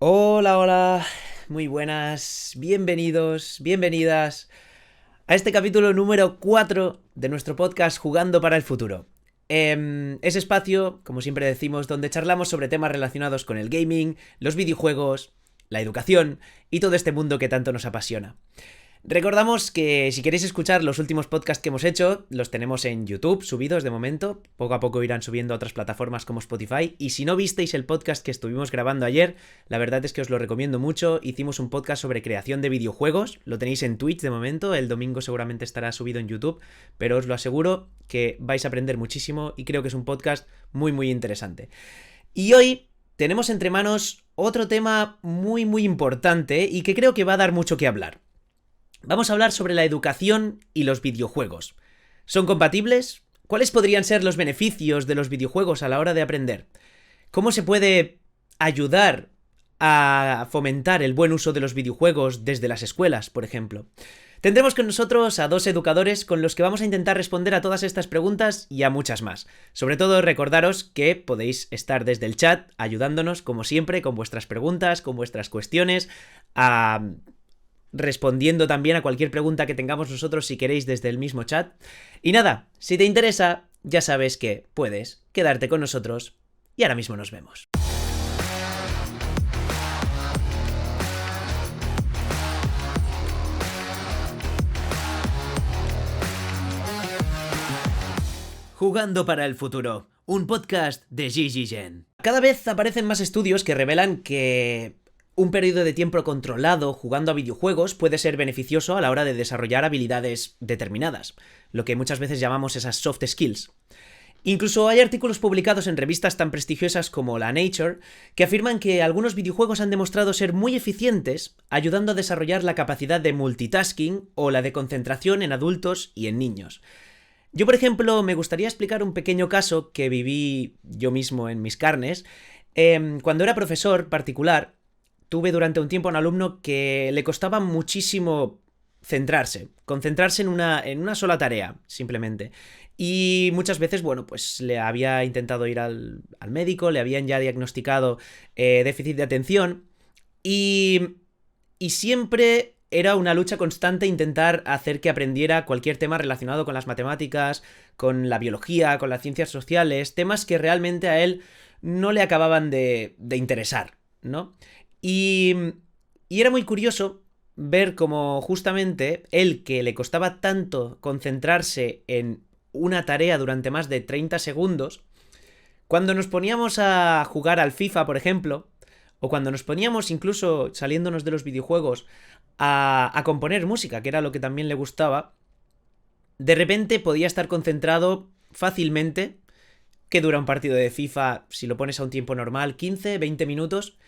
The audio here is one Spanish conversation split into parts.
Hola, hola, muy buenas, bienvenidos, bienvenidas a este capítulo número 4 de nuestro podcast Jugando para el Futuro. Ese espacio, como siempre decimos, donde charlamos sobre temas relacionados con el gaming, los videojuegos, la educación y todo este mundo que tanto nos apasiona. Recordamos que si queréis escuchar los últimos podcasts que hemos hecho, los tenemos en YouTube subidos de momento, poco a poco irán subiendo a otras plataformas como Spotify, y si no visteis el podcast que estuvimos grabando ayer, la verdad es que os lo recomiendo mucho. Hicimos un podcast sobre creación de videojuegos, lo tenéis en Twitch de momento, el domingo seguramente estará subido en YouTube, pero os lo aseguro que vais a aprender muchísimo y creo que es un podcast muy interesante. Y hoy tenemos entre manos otro tema muy importante y que creo que va a dar mucho que hablar. Vamos a hablar sobre la educación y los videojuegos. ¿Son compatibles? ¿Cuáles podrían ser los beneficios de los videojuegos a la hora de aprender? ¿Cómo se puede ayudar a fomentar el buen uso de los videojuegos desde las escuelas, por ejemplo? Tendremos con nosotros a dos educadores con los que vamos a intentar responder a todas estas preguntas y a muchas más. Sobre todo, recordaros que podéis estar desde el chat ayudándonos, como siempre, con vuestras preguntas, con vuestras cuestiones, respondiendo también a cualquier pregunta que tengamos nosotros si queréis desde el mismo chat. Y nada, si te interesa, ya sabes que puedes quedarte con nosotros y ahora mismo nos vemos. Jugando para el Futuro, un podcast de Gigi Gen. Cada vez aparecen más estudios que revelan que un periodo de tiempo controlado jugando a videojuegos puede ser beneficioso a la hora de desarrollar habilidades determinadas, lo que muchas veces llamamos esas soft skills. Incluso hay artículos publicados en revistas tan prestigiosas como la Nature que afirman que algunos videojuegos han demostrado ser muy eficientes, ayudando a desarrollar la capacidad de multitasking o la de concentración en adultos y en niños. Yo, por ejemplo, me gustaría explicar un pequeño caso que viví yo mismo en mis carnes. Cuando era profesor particular, tuve durante un tiempo un alumno que le costaba muchísimo concentrarse en una sola tarea, simplemente. Y muchas veces, bueno, pues le había intentado ir al médico, le habían ya diagnosticado déficit de atención y siempre era una lucha constante intentar hacer que aprendiera cualquier tema relacionado con las matemáticas, con la biología, con las ciencias sociales, temas que realmente a él no le acababan de interesar, ¿no? Y, y era muy curioso ver cómo justamente él, que le costaba tanto concentrarse en una tarea durante más de 30 segundos, cuando nos poníamos a jugar al FIFA, por ejemplo, o cuando nos poníamos incluso saliéndonos de los videojuegos a componer música, que era lo que también le gustaba, de repente podía estar concentrado fácilmente, que dura un partido de FIFA, si lo pones a un tiempo normal, 15, 20 minutos,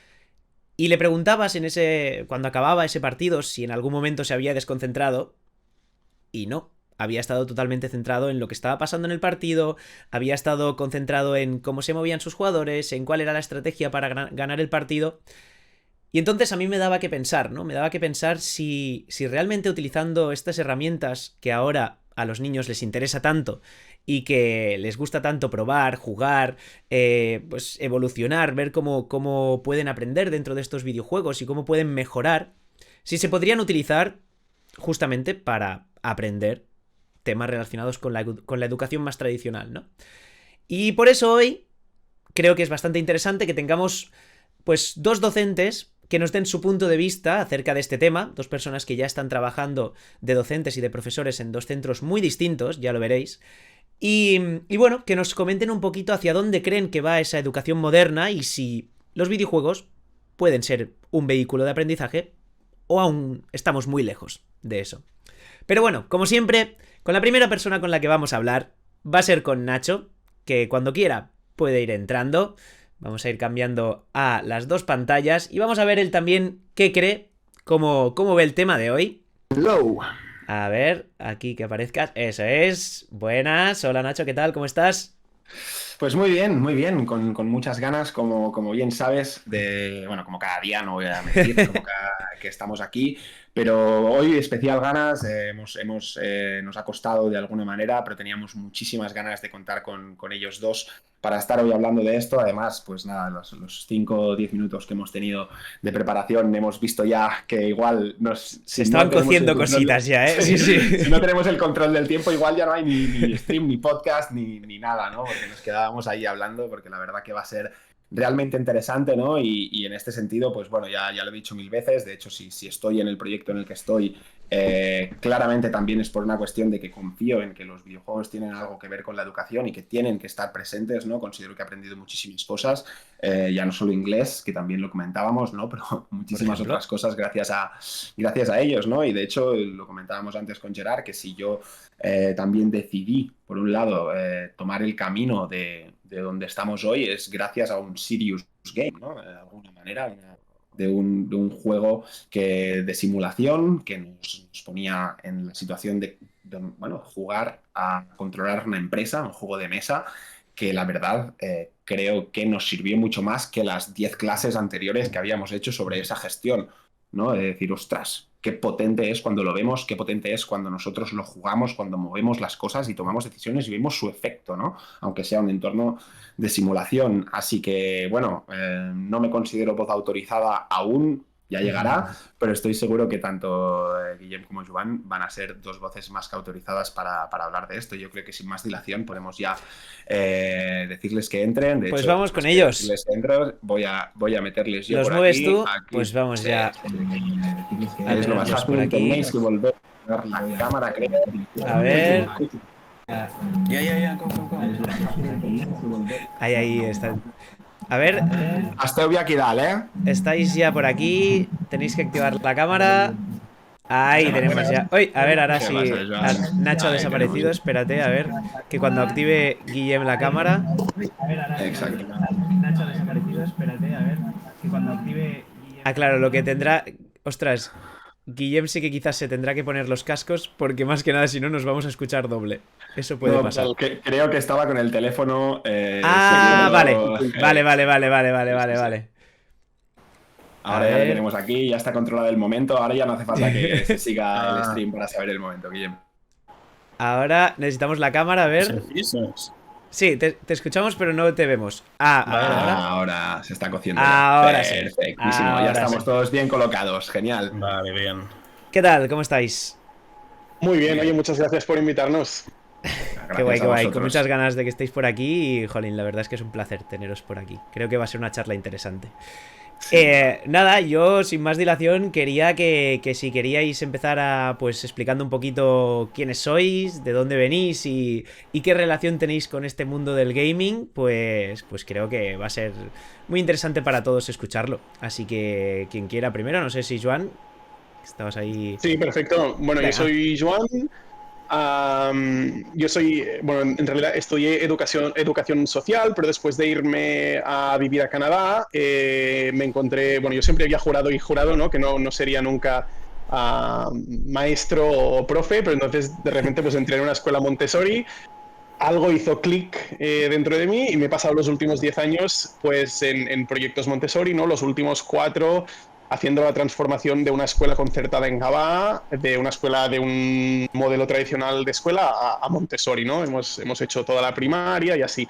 y le preguntabas cuando acababa ese partido si en algún momento se había desconcentrado, y no, había estado totalmente centrado en lo que estaba pasando en el partido, había estado concentrado en cómo se movían sus jugadores, en cuál era la estrategia para ganar el partido. Y entonces a mí me daba que pensar, ¿no? Me daba que pensar si realmente utilizando estas herramientas que ahora a los niños les interesa tanto y que les gusta tanto probar, jugar, pues evolucionar, ver cómo pueden aprender dentro de estos videojuegos y cómo pueden mejorar, si se podrían utilizar justamente para aprender temas relacionados con la educación más tradicional, ¿no? Y por eso hoy creo que es bastante interesante que tengamos pues dos docentes que nos den su punto de vista acerca de este tema, dos personas que ya están trabajando de docentes y de profesores en dos centros muy distintos, ya lo veréis, y bueno, que nos comenten un poquito hacia dónde creen que va esa educación moderna y si los videojuegos pueden ser un vehículo de aprendizaje o aún estamos muy lejos de eso. Pero bueno, como siempre, con la primera persona con la que vamos a hablar va a ser con Nacho, que cuando quiera puede ir entrando. Vamos a ir cambiando a las dos pantallas y vamos a ver él también qué cree, cómo ve el tema de hoy. Hello. A ver, aquí que aparezcas. Eso es. Buenas. Hola Nacho, ¿qué tal? ¿Cómo estás? Pues muy bien, con muchas ganas, como bien sabes, bueno, como cada día, no voy a mentir, como cada que estamos aquí, pero hoy especial ganas, nos ha costado de alguna manera, pero teníamos muchísimas ganas de contar con ellos dos para estar hoy hablando de esto. Además, pues nada, los 5 o 10 minutos que hemos tenido de preparación, hemos visto ya que igual Se si no estaban tenemos el cociendo control, cositas ya, ¿eh? Sí, sí, sí. si no tenemos el control del tiempo, igual ya no hay ni stream, ni podcast, ni nada, ¿no? Porque nos quedábamos ahí hablando, porque la verdad que va a ser realmente interesante, ¿no? Y en este sentido, pues bueno, ya lo he dicho mil veces. De hecho, si estoy en el proyecto en el que estoy, claramente también es por una cuestión de que confío en que los videojuegos tienen algo que ver con la educación y que tienen que estar presentes, ¿no? Considero que he aprendido muchísimas cosas, ya no solo inglés, que también lo comentábamos, ¿no? Pero Por muchísimas otras ejemplo. cosas gracias a ellos, ¿no? Y de hecho, lo comentábamos antes con Gerard, que si yo también decidí, por un lado, tomar el camino de donde estamos hoy, es gracias a un serious game, ¿no? De alguna manera, de un juego de simulación que nos ponía en la situación bueno, jugar a controlar una empresa, un juego de mesa, que la verdad creo que nos sirvió mucho más que las 10 clases anteriores que habíamos hecho sobre esa gestión, ¿no? De decir, ostras, qué potente es cuando lo vemos, qué potente es cuando nosotros lo jugamos, cuando movemos las cosas y tomamos decisiones y vemos su efecto, ¿no? Aunque sea un entorno de simulación. Así que, bueno, no me considero voz autorizada aún, ya llegará, pero estoy seguro que tanto Guillem como Joan van a ser dos voces más que autorizadas para hablar de esto. Yo creo que sin más dilación podemos ya decirles que entren. De Pues hecho, vamos con más que ellos. decirles que entren, voy a meterles yo ¿Los por mueves aquí. tú? Aquí Pues vamos sí, ya a es lo más tenerlos por fácil. aquí. Tenéis que volver a ver la cámara, creo. A ver. Go. Ahí están. A ver, Esteu aquí dalt, eh? estáis ya por aquí. Tenéis que activar la cámara. Ahí tenemos ya. ¡Uy! A ver, ahora ¿Qué sí. pasa, Joan? Nacho ha Ahí desaparecido. tenemos. Espérate, a ver. Que cuando active Guillem la cámara. Exacto. Nacho ha desaparecido. Espérate, a ver. Que cuando active. Ah, claro, lo que tendrá. Ostras. Guillem sí que quizás se tendrá que poner los cascos. Porque más que nada, si no, nos vamos a escuchar doble. Eso puede No, pasar. creo que estaba con el teléfono Ah, vale. siguiendo. Vale. A Ahora ya le ver. tenemos aquí, ya está controlado el momento. Ahora ya no hace falta que se siga el stream para saber el momento, Guillem. Ahora necesitamos la cámara, a ver. Servicios. Sí, te escuchamos, pero no te vemos. Ah, a ver, ahora. Ahora se está cociendo Ahora ya. sí. Perfectísimo, ya Ahora estamos sí. todos bien colocados. Genial. Vale, bien. ¿Qué tal? ¿Cómo estáis? Muy bien, oye, muchas gracias por invitarnos. Qué guay, Gracias qué a guay. Con vosotros. muchas ganas de que estéis por aquí y, jolín, la verdad es que es un placer teneros por aquí. Creo que va a ser una charla interesante. Nada, yo sin más dilación quería que si queríais empezar pues explicando un poquito quiénes sois, de dónde venís y qué relación tenéis con este mundo del gaming, pues creo que va a ser muy interesante para todos escucharlo. Así que quien quiera primero, no sé si Joan, estabas ahí. Sí, perfecto. Bueno, Venga. yo soy Joan. Yo soy, bueno, en realidad estudié educación social, pero después de irme a vivir a Canadá, me encontré, bueno, yo siempre había jurado, ¿no? Que no sería nunca maestro o profe, pero entonces de repente pues entré en una escuela Montessori. Algo hizo clic dentro de mí y me he pasado los últimos 10 años pues en proyectos Montessori, ¿no? Los últimos 4 haciendo la transformación de una escuela concertada en Gabá, de una escuela de un modelo tradicional de escuela a Montessori, ¿no? Hemos hecho toda la primaria y así.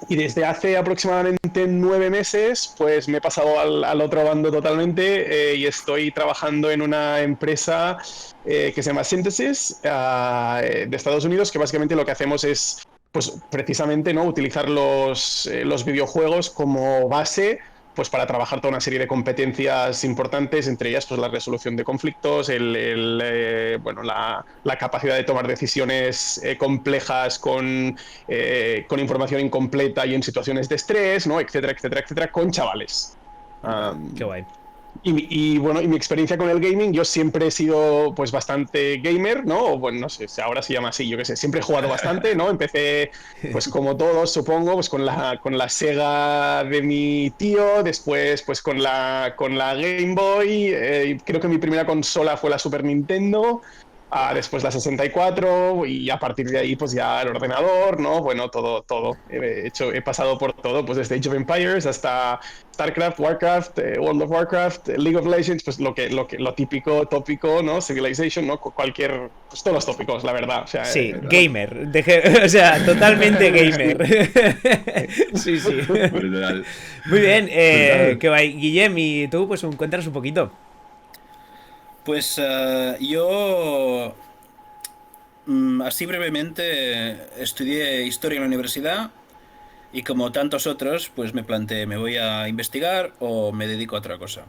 Y desde hace aproximadamente 9 meses, pues me he pasado al otro bando totalmente y estoy trabajando en una empresa que se llama Synthesis de Estados Unidos, que básicamente lo que hacemos es, pues precisamente, ¿no? Utilizar los videojuegos como base pues para trabajar toda una serie de competencias importantes, entre ellas pues la resolución de conflictos, bueno, la capacidad de tomar decisiones complejas con información incompleta y en situaciones de estrés, ¿no? etcétera, con chavales. Qué guay. Bueno, y mi experiencia con el gaming, yo siempre he sido pues bastante gamer, ¿no? O, bueno, no sé, ahora se llama así, yo qué sé, siempre he jugado bastante, ¿no? Empecé, pues como todos, supongo, pues con la Sega de mi tío, después pues con la Game Boy, creo que mi primera consola fue la Super Nintendo, después la 64 y a partir de ahí pues ya el ordenador, ¿no? Bueno, todo. He pasado por todo, pues desde Age of Empires hasta StarCraft, Warcraft, World of Warcraft, League of Legends, pues lo típico, tópico, ¿no? Civilization, ¿no? Pues todos los tópicos, la verdad. O sea, sí, gamer. O sea, totalmente gamer. Sí. Muy bien, qué guay. Guillem, y tú, pues cuéntanos un poquito. Pues yo, así brevemente, estudié historia en la universidad y como tantos otros, pues me planteé, ¿me voy a investigar o me dedico a otra cosa?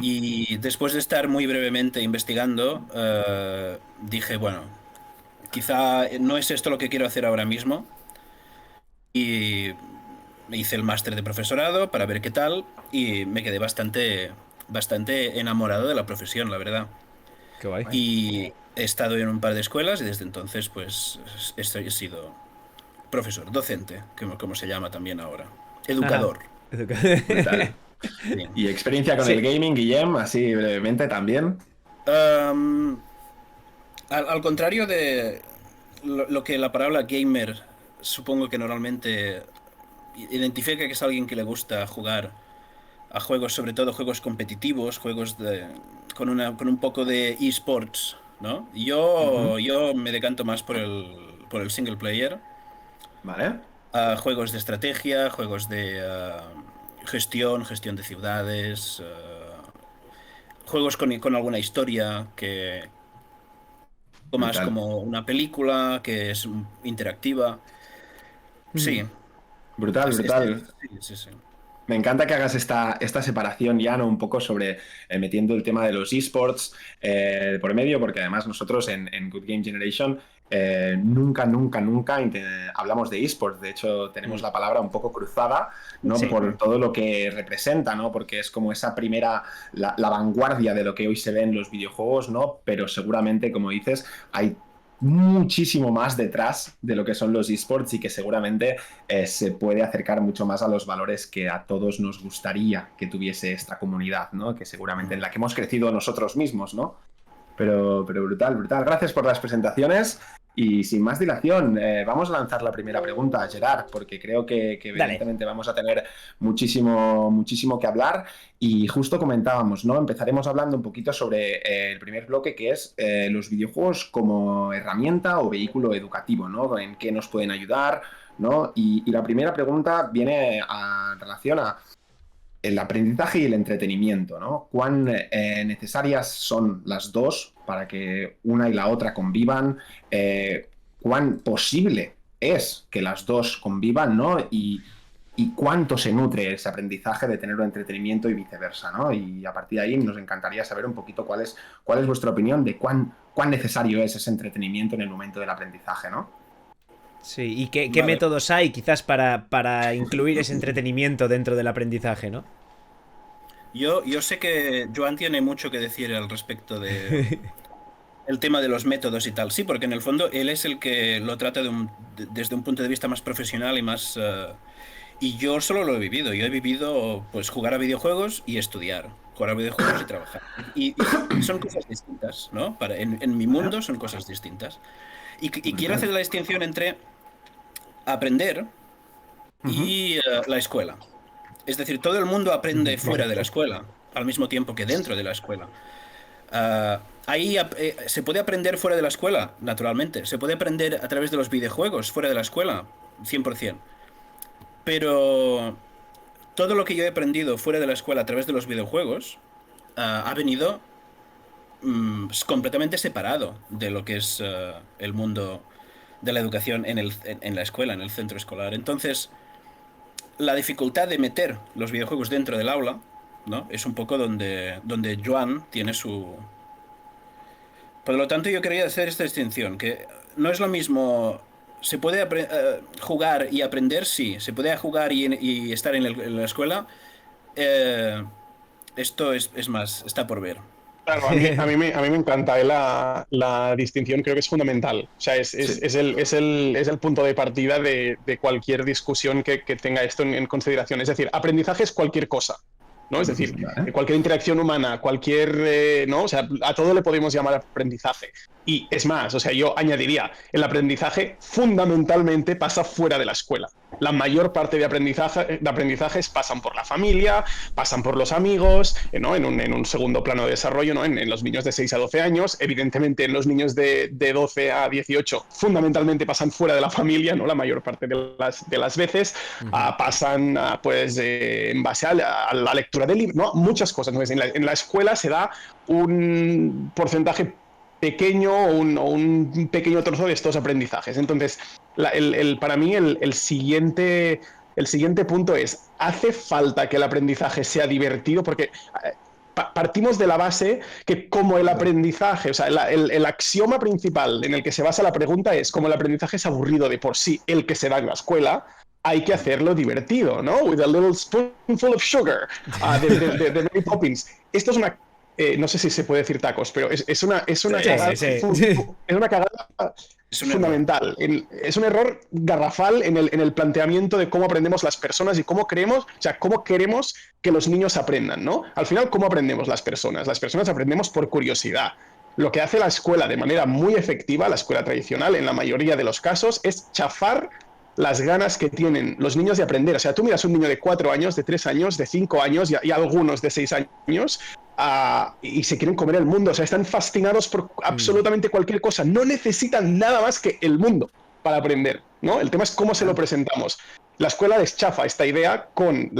Y después de estar muy brevemente investigando, dije, bueno, quizá no es esto lo que quiero hacer ahora mismo. Y hice el máster de profesorado para ver qué tal y me quedé bastante enamorado de la profesión, la verdad. Qué guay. Y he estado en un par de escuelas y desde entonces pues he sido profesor, docente, como se llama también ahora. Educador. Brutal. Bien. ¿Y experiencia con el gaming, Guillem? Así brevemente también. Al contrario de lo que la palabra gamer supongo que normalmente identifica que es alguien que le gusta jugar a juegos, sobre todo juegos competitivos, juegos con un poco de esports, ¿no? Yo me decanto más por el single player. Vale. Juegos de estrategia, juegos de gestión de ciudades, juegos con alguna historia que más Brutal. como una película que es interactiva. Sí. Brutal. Sí. Me encanta que hagas esta separación ya, ¿no? Un poco sobre metiendo el tema de los esports por medio, porque además nosotros en Good Game Generation nunca hablamos de esports. De hecho, tenemos la palabra un poco cruzada, ¿no? Sí. Por todo lo que representa, ¿no? Porque es como esa primera, la vanguardia de lo que hoy se ve en los videojuegos, ¿no? Pero seguramente, como dices, hay muchísimo más detrás de lo que son los esports y que seguramente se puede acercar mucho más a los valores que a todos nos gustaría que tuviese esta comunidad, ¿no? Que seguramente en la que hemos crecido nosotros mismos, ¿no? Pero brutal. Gracias por las presentaciones y sin más dilación, vamos a lanzar la primera pregunta a Gerard, porque creo que evidentemente vamos a tener muchísimo que hablar y justo comentábamos, ¿no? Empezaremos hablando un poquito sobre el primer bloque, que es los videojuegos como herramienta o vehículo educativo, ¿no? En qué nos pueden ayudar, ¿no? Y la primera pregunta viene en relación a el aprendizaje y el entretenimiento, ¿no? ¿Cuán necesarias son las dos para que una y la otra convivan? ¿Cuán posible es que las dos convivan, ¿no? Y cuánto se nutre ese aprendizaje de tener un entretenimiento y viceversa, ¿no? Y a partir de ahí nos encantaría saber un poquito cuál es vuestra opinión de cuán necesario es ese entretenimiento en el momento del aprendizaje, ¿no? Sí, y qué métodos hay quizás para incluir ese entretenimiento dentro del aprendizaje, ¿no? Yo sé que Joan tiene mucho que decir al respecto de el tema de los métodos y tal. Sí, porque en el fondo él es el que lo trata desde un punto de vista más profesional y más... y yo solo lo he vivido. Yo he vivido pues jugar a videojuegos y estudiar. Jugar a videojuegos y trabajar. Y son cosas distintas, ¿no? En mi mundo son cosas distintas. Y quiero hacer la distinción entre aprender y la escuela. Es decir, todo el mundo aprende fuera de la escuela, al mismo tiempo que dentro de la escuela. ¿Se puede aprender fuera de la escuela? Naturalmente. ¿Se puede aprender a través de los videojuegos fuera de la escuela? 100%. Pero todo lo que yo he aprendido fuera de la escuela a través de los videojuegos ha venido completamente separado de lo que es el mundo de la educación en la escuela, en el centro escolar. Entonces, la dificultad de meter los videojuegos dentro del aula, ¿no? Es un poco donde Joan tiene su... Por lo tanto, yo quería hacer esta distinción, que no es lo mismo... ¿Se puede jugar y aprender? Sí. ¿Se puede jugar y estar en la escuela? Esto es más, está por ver. Claro, a mí me encanta la distinción, creo que es fundamental. O sea, es el punto de partida de cualquier discusión que tenga esto en consideración. Es decir, aprendizaje es cualquier cosa, ¿no? Es decir, cualquier interacción humana, ¿no? O sea, a todo le podemos llamar aprendizaje. Y es más, o sea, yo añadiría, el aprendizaje fundamentalmente pasa fuera de la escuela. La mayor parte de aprendizajes pasan por la familia, pasan por los amigos, ¿no? En un segundo plano de desarrollo, ¿no? En los niños de 6 a 12 años. Evidentemente, en los niños de 12 a 18, fundamentalmente pasan fuera de la familia, ¿no? La mayor parte de las veces. Pasan, pues, en base a la lectura del libro, ¿no? Muchas cosas. Entonces, en la escuela se da un porcentaje pequeño o un pequeño trozo de estos aprendizajes. Entonces, para mí el siguiente punto es, ¿hace falta que el aprendizaje sea divertido? Porque partimos de la base que como el aprendizaje, o sea, el axioma principal en el que se basa la pregunta es, como el aprendizaje es aburrido de por sí, el que se da en la escuela, hay que hacerlo divertido, ¿no? With a little spoonful of sugar, de Mary Poppins. Esto es una... no sé si se puede decir tacos, pero es una cagada, es una cagada fundamental. Es un error garrafal en el planteamiento de cómo aprendemos las personas y cómo queremos que los niños aprendan, ¿no? Al final, ¿cómo aprendemos las personas? Las personas aprendemos por curiosidad. Lo que hace la escuela de manera muy efectiva, la escuela tradicional, en la mayoría de los casos, es chafar las ganas que tienen los niños de aprender. O sea, tú miras un niño de 4 años, de 3 años, de 5 años y algunos de 6 años y se quieren comer el mundo. O sea, están fascinados por absolutamente cualquier cosa. No necesitan nada más que el mundo para aprender, ¿no? El tema es cómo se lo presentamos. La escuela deschafa esta idea con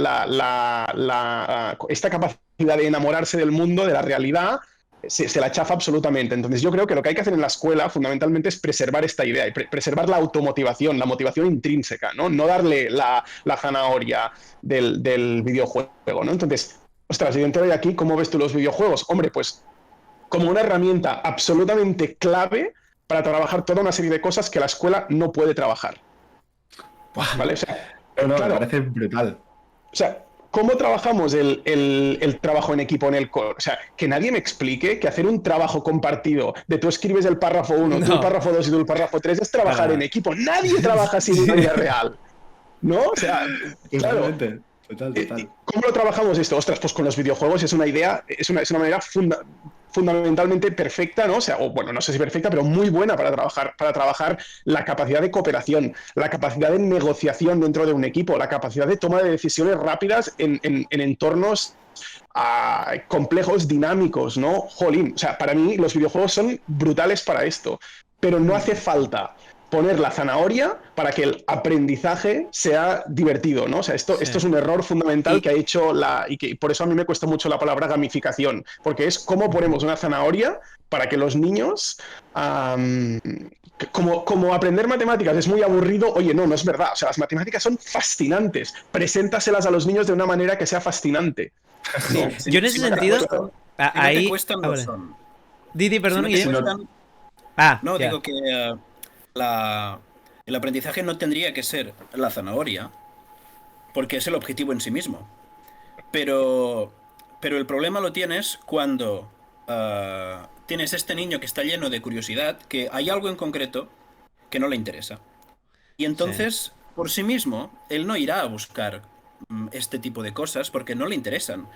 esta capacidad de enamorarse del mundo, de la realidad. Se la chafa absolutamente. Entonces yo creo que lo que hay que hacer en la escuela fundamentalmente es preservar esta idea y preservar la automotivación, la motivación intrínseca, ¿no? No darle la zanahoria del videojuego, ¿no? Entonces, ostras, y dentro de aquí, ¿cómo ves tú los videojuegos? Hombre, pues como una herramienta absolutamente clave para trabajar toda una serie de cosas que la escuela no puede trabajar. ¿Vale? O sea, no, claro, me parece brutal. O sea, ¿cómo trabajamos el trabajo en equipo en el core? O sea, que nadie me explique que hacer un trabajo compartido de tú escribes el párrafo 1, tú el párrafo 2 y tú el párrafo 3 es trabajar en equipo. Nadie trabaja así en la vida real. ¿No? O sea, claro. Total. ¿Cómo lo trabajamos esto? Ostras, pues con los videojuegos es una idea, es una manera fundamentalmente perfecta, ¿no? O sea, bueno, no sé si perfecta, pero muy buena para trabajar la capacidad de cooperación, la capacidad de negociación dentro de un equipo, la capacidad de toma de decisiones rápidas en entornos complejos, dinámicos, ¿no? Jolín, o sea, para mí los videojuegos son brutales para esto, pero no hace falta poner la zanahoria para que el aprendizaje sea divertido, ¿no? O sea, esto es un error fundamental que ha hecho y que por eso a mí me cuesta mucho la palabra gamificación, porque es cómo ponemos una zanahoria para que los niños, como aprender matemáticas es muy aburrido, oye, no es verdad, o sea, las matemáticas son fascinantes, preséntaselas a los niños de una manera que sea fascinante. ¿No? Sí, yo en ese sentido, ahí... te cuestan, no son. Didi, perdón, si no cuestan... No, digo que... el aprendizaje no tendría que ser la zanahoria, porque es el objetivo en sí mismo. Pero el problema lo tienes cuando tienes este niño que está lleno de curiosidad, que hay algo en concreto que no le interesa. Y entonces, por sí mismo, él no irá a buscar este tipo de cosas porque no le interesan.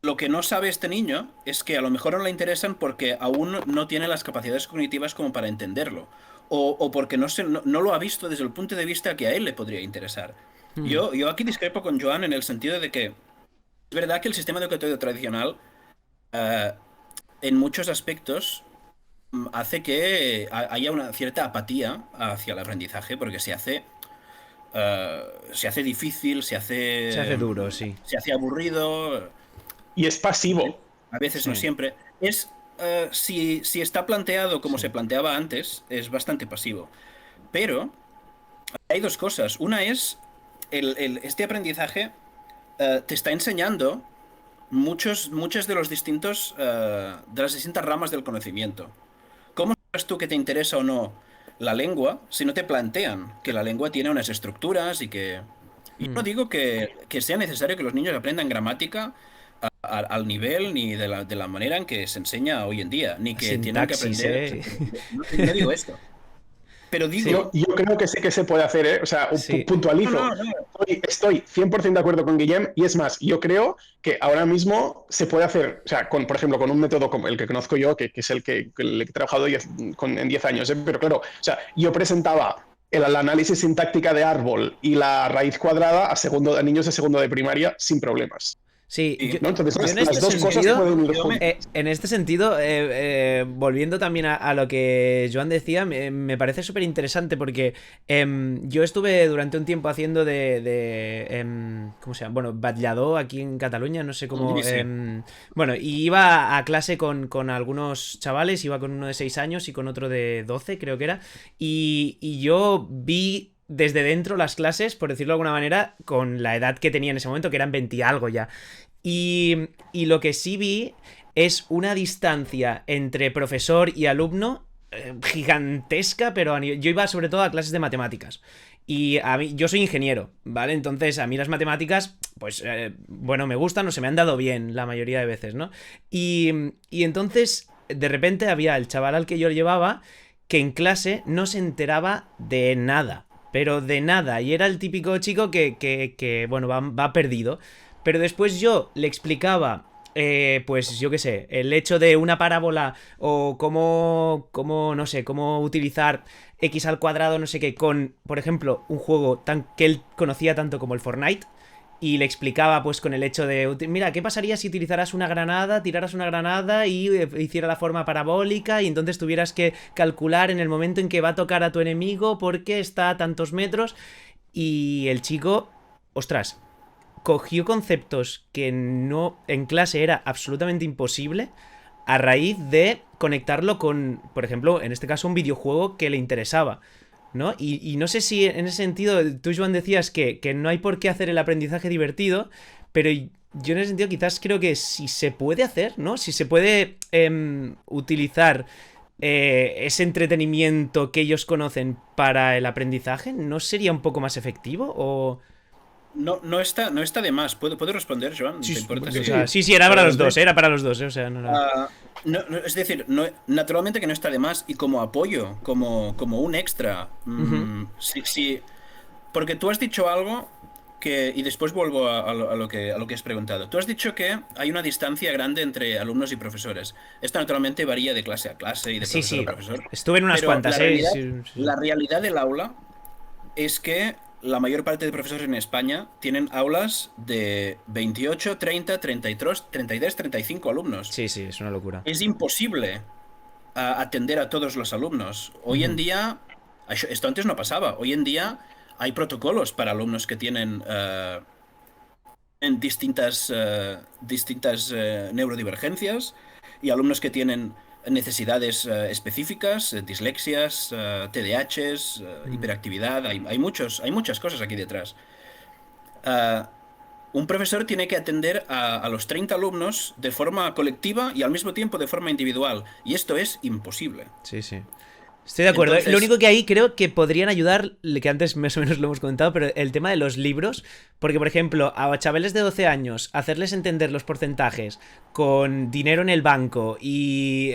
Lo que no sabe este niño es que a lo mejor no le interesan porque aún no tiene las capacidades cognitivas como para entenderlo. O porque no lo ha visto desde el punto de vista que a él le podría interesar. Yo aquí discrepo con Joan en el sentido de que es verdad que el sistema educativo tradicional en muchos aspectos hace que haya una cierta apatía hacia el aprendizaje porque se hace difícil, se hace duro, sí. Se hace aburrido... Y es pasivo. A veces no siempre. Si está planteado como se planteaba antes, es bastante pasivo. Pero hay dos cosas. Una es, este aprendizaje te está enseñando muchos de los distintos de las distintas ramas del conocimiento. ¿Cómo sabes tú que te interesa o no la lengua si no te plantean que la lengua tiene unas estructuras y que... Y no digo que sea necesario que los niños aprendan gramática al nivel ni de la manera en que se enseña hoy en día, ni que tienen que aprender... No digo esto. Pero digo... Yo creo que sí que se puede hacer, ¿eh? O sea, Sí. puntualizo. No, no, no. Estoy 100% de acuerdo con Guillem, y es más, yo creo que ahora mismo se puede hacer, o sea, por ejemplo, con un método como el que conozco yo, que es el que he trabajado en 10 años, ¿eh? Pero claro, o sea, yo presentaba el análisis sintáctica de árbol y la raíz cuadrada a niños de segundo de primaria sin problemas. Sí, Sí, ¿no? Entonces, yo en las este dos cosas se sentido, pueden ir yo me- juntas. en este sentido, volviendo también a lo que Joan decía, me parece súper interesante porque yo estuve durante un tiempo haciendo ¿cómo se llama? Bueno, batllador aquí en Cataluña, no sé cómo... Sí. Bueno, y iba a clase con algunos chavales, iba con uno de 6 años y con otro de 12, creo que era, y yo vi desde dentro las clases, por decirlo de alguna manera, con la edad que tenía en ese momento, que eran 20 y algo ya. Y lo que sí vi es una distancia entre profesor y alumno gigantesca, pero yo iba sobre todo a clases de matemáticas. Y a mí, yo soy ingeniero, ¿vale? Entonces a mí las matemáticas, pues, bueno, me gustan o se me han dado bien la mayoría de veces, ¿no? Y entonces, de repente había el chaval al que yo llevaba que en clase no se enteraba de nada, pero de nada. Y era el típico chico que bueno, va perdido. Pero después yo le explicaba, pues yo qué sé, el hecho de una parábola o no sé, cómo utilizar x al cuadrado, no sé qué, con, por ejemplo, un juego que él conocía tanto como el Fortnite. Y le explicaba, pues, con el hecho de... Mira, ¿qué pasaría si utilizaras una granada, tiraras una granada y hiciera la forma parabólica y entonces tuvieras que calcular en el momento en que va a tocar a tu enemigo porque está a tantos metros? Y el chico, ostras, cogió conceptos que no en clase era absolutamente imposible a raíz de conectarlo con, por ejemplo, en este caso un videojuego que le interesaba, ¿no? Y no sé si en ese sentido tú, Joan, decías que no hay por qué hacer el aprendizaje divertido, pero yo en ese sentido quizás creo que si se puede hacer, ¿no? Si se puede utilizar ese entretenimiento que ellos conocen para el aprendizaje, ¿no sería un poco más efectivo? O... No está de más. ¿Puedo responder, Joan? ¿Te importa? O sea, sí, era para los dos, era para los dos, o sea, no era... Es decir, naturalmente que no está de más y como apoyo, como un extra. Sí, porque tú has dicho algo y después vuelvo a lo que has preguntado. Tú has dicho que hay una distancia grande entre alumnos y profesores. Esto naturalmente varía de clase a clase y de profesor a profesor. Estuve en unas Pero cuantas, la realidad del aula es que la mayor parte de profesores en España tienen aulas de 28, 30, 33, 32, 35 alumnos. Sí, es una locura. Es imposible atender a todos los alumnos. Hoy en día, esto antes no pasaba, hoy en día hay protocolos para alumnos que tienen en distintas neurodivergencias y alumnos que tienen necesidades específicas, dislexias, TDAHs, hiperactividad, hay muchas cosas aquí detrás. Un profesor tiene que atender a los 30 alumnos de forma colectiva y al mismo tiempo de forma individual, y esto es imposible. Sí. Estoy de acuerdo. Entonces, lo único que ahí creo que podrían ayudar, que antes más o menos lo hemos comentado, pero el tema de los libros, porque por ejemplo, a chavales de 12 años, hacerles entender los porcentajes con dinero en el banco y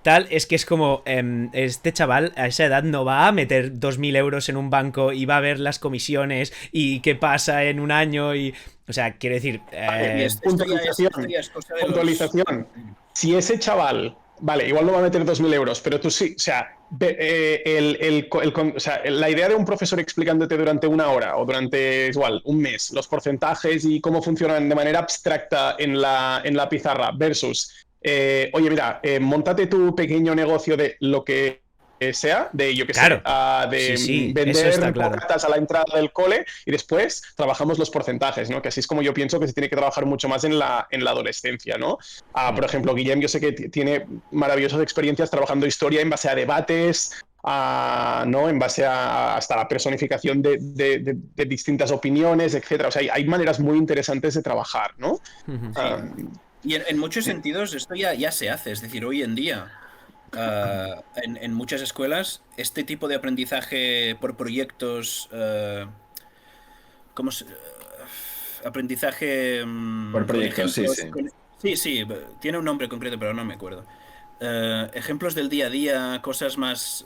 tal, es que es como, este chaval a esa edad no va a meter 2.000 euros en un banco y va a ver las comisiones y qué pasa en un año y... O sea, quiero decir... Puntualización. Si ese chaval... Vale, igual no va a meter 2.000 euros, pero tú sí, o sea, la idea de un profesor explicándote durante una hora o durante igual un mes los porcentajes y cómo funcionan de manera abstracta en la pizarra versus, oye, mira, móntate tu pequeño negocio de lo que sea, de yo que claro. sé, sí, vender claro. cartas a la entrada del cole y después trabajamos los porcentajes, ¿no? Que así es como yo pienso que se tiene que trabajar mucho más en la adolescencia, ¿no? Por ejemplo, Guillem, yo sé que tiene maravillosas experiencias trabajando historia en base a debates, ¿no? En base a hasta la personificación de distintas opiniones, etcétera. O sea, hay maneras muy interesantes de trabajar, ¿no? Y en muchos sentidos esto ya se hace, es decir, hoy en día en muchas escuelas este tipo de aprendizaje por proyectos, aprendizaje por proyectos, sí, tiene un nombre concreto pero no me acuerdo. Ejemplos del día a día, cosas más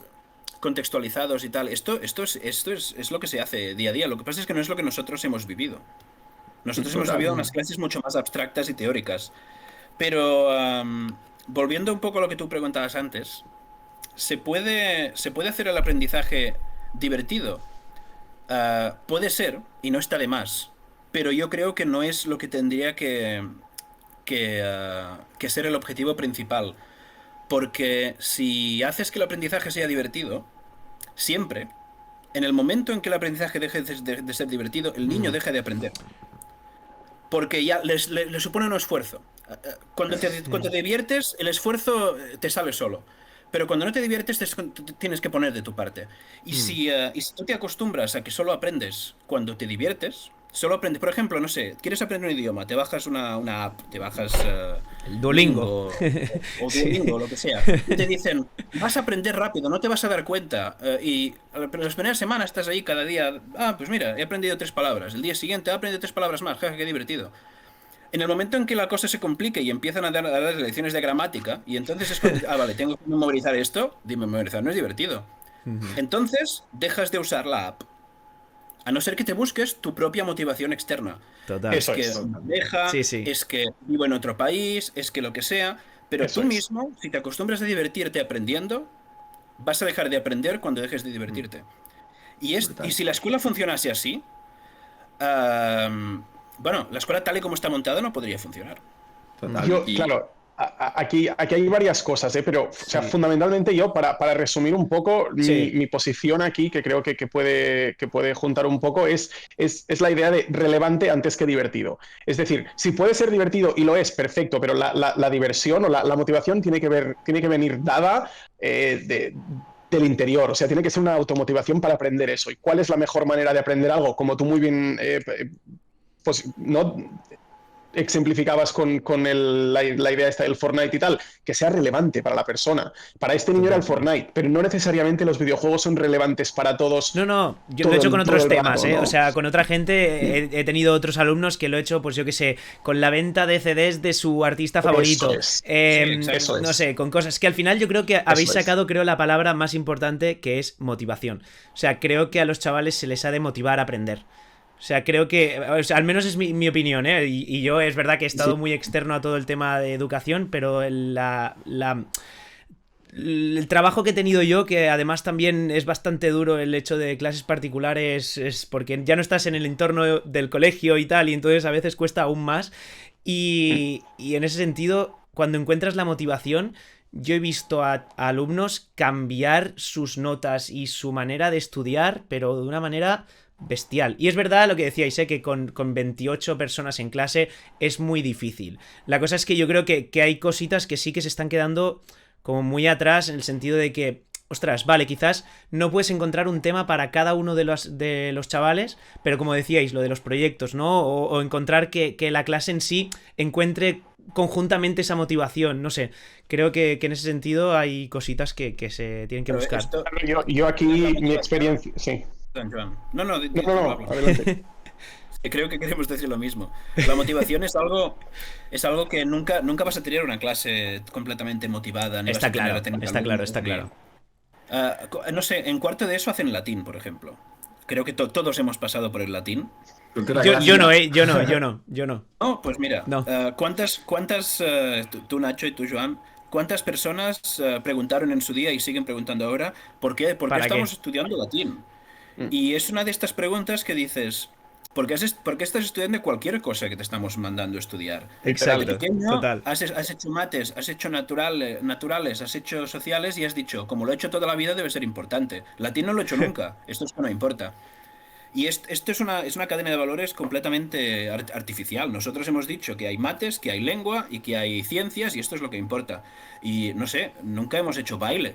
contextualizados y tal. Esto es lo que se hace día a día. Lo que pasa es que no es lo que nosotros hemos vivido. Nosotros hemos vivido unas clases mucho más abstractas y teóricas. Pero volviendo un poco a lo que tú preguntabas antes, ¿se puede hacer el aprendizaje divertido? Puede ser, y no está de más, pero yo creo que no es lo que tendría que ser el objetivo principal. Porque si haces que el aprendizaje sea divertido, siempre, en el momento en que el aprendizaje deje de ser divertido, el niño deja de aprender. Porque ya le supone un esfuerzo. Cuando te diviertes, el esfuerzo te sale solo. Pero cuando no te diviertes, tienes que poner de tu parte. Y si tú te acostumbras a que solo aprendes cuando te diviertes, solo aprendes. Por ejemplo, no sé, quieres aprender un idioma, te bajas una app, te bajas el Duolingo. O Duolingo, o lo que sea. Y te dicen, vas a aprender rápido, no te vas a dar cuenta. Y las primeras semanas estás ahí cada día. Pues mira, he aprendido 3 palabras. El día siguiente he aprendido 3 palabras más. Jaja, qué divertido. En el momento en que la cosa se complique y empiezan a dar lecciones de gramática, y entonces es cuando, vale, tengo que memorizar esto, memorizar no es divertido. Entonces dejas de usar la app. A no ser que te busques tu propia motivación externa. Total. Es que me deja, es que vivo en otro país, es que lo que sea. Pero tú mismo, si te acostumbras a divertirte aprendiendo, vas a dejar de aprender cuando dejes de divertirte. Y si la escuela funcionase así, bueno, la escuela tal y como está montada no podría funcionar. Total. Claro, aquí hay varias cosas, pero o sea, fundamentalmente yo, para resumir un poco, mi posición aquí, que creo que puede juntar un poco, es la idea de relevante antes que divertido. Es decir, si puede ser divertido, y lo es, perfecto, pero la diversión o la motivación tiene que venir dada del interior, o sea, tiene que ser una automotivación para aprender eso. ¿Y cuál es la mejor manera de aprender algo? Como tú muy bien pues no ejemplificabas con la idea esta del Fortnite y tal, que sea relevante para la persona. Para este niño era el Fortnite, pero no necesariamente los videojuegos son relevantes para todos. No, yo lo he hecho con otros temas, ¿no? O sea, con otra gente he tenido otros alumnos que lo he hecho, pues yo qué sé, con la venta de CDs de su artista favorito. No sé, con cosas que al final yo creo que habéis sacado, creo, la palabra más importante, que es motivación. O sea, creo que a los chavales se les ha de motivar a aprender. O sea, creo que, al menos es mi opinión, y yo es verdad que he estado muy externo a todo el tema de educación, pero el trabajo que he tenido yo, que además también es bastante duro el hecho de clases particulares, es porque ya no estás en el entorno del colegio y tal, y entonces a veces cuesta aún más, y en ese sentido, cuando encuentras la motivación, yo he visto a alumnos cambiar sus notas y su manera de estudiar, pero de una manera bestial. Y es verdad lo que decíais, que con 28 personas en clase es muy difícil. La cosa es que yo creo que hay cositas que sí que se están quedando como muy atrás, en el sentido de que, ostras, vale, quizás no puedes encontrar un tema para cada uno de los chavales, pero como decíais, lo de los proyectos, ¿no? O encontrar que la clase en sí encuentre conjuntamente esa motivación, no sé. Creo que en ese sentido hay cositas que se tienen que buscar. Yo aquí, mi experiencia... Sí. No, adelante. Creo que queremos decir lo mismo. La motivación es algo que nunca vas a tener una clase completamente motivada. Está claro. No sé, en cuarto de eso hacen latín, por ejemplo. Creo que todos hemos pasado por el latín. Yo no. Oh, pues mira, no. ¿Cuántas tú Nacho y tú Joan, cuántas personas preguntaron en su día y siguen preguntando ahora por qué estamos estudiando latín? Y es una de estas preguntas que dices, ¿por qué estás estudiando cualquier cosa que te estamos mandando a estudiar? Exacto, de pequeño, total. Has hecho mates, has hecho naturales, has hecho sociales y has dicho, como lo he hecho toda la vida debe ser importante. Latín no lo he hecho nunca, esto es que no importa. Y esto es una cadena de valores completamente artificial. Nosotros hemos dicho que hay mates, que hay lengua y que hay ciencias y esto es lo que importa. Y no sé, nunca hemos hecho baile.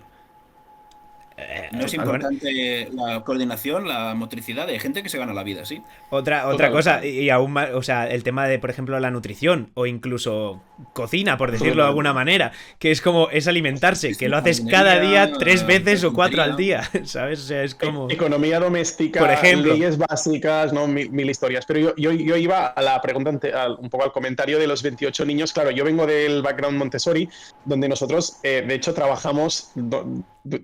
No es importante la coordinación, la motricidad. Hay gente que se gana la vida, sí. Otra cosa, y aún más, o sea, el tema de, por ejemplo, la nutrición o incluso cocina, por decirlo de alguna manera, que es como, es alimentarse, que lo haces cada día 3 veces o 4 al día, ¿sabes? O sea, es como... Economía doméstica, por ejemplo, leyes básicas, ¿no? Mil historias. Pero yo iba a la pregunta, un poco al comentario de los 28 niños. Claro, yo vengo del background Montessori, donde nosotros, de hecho, trabajamos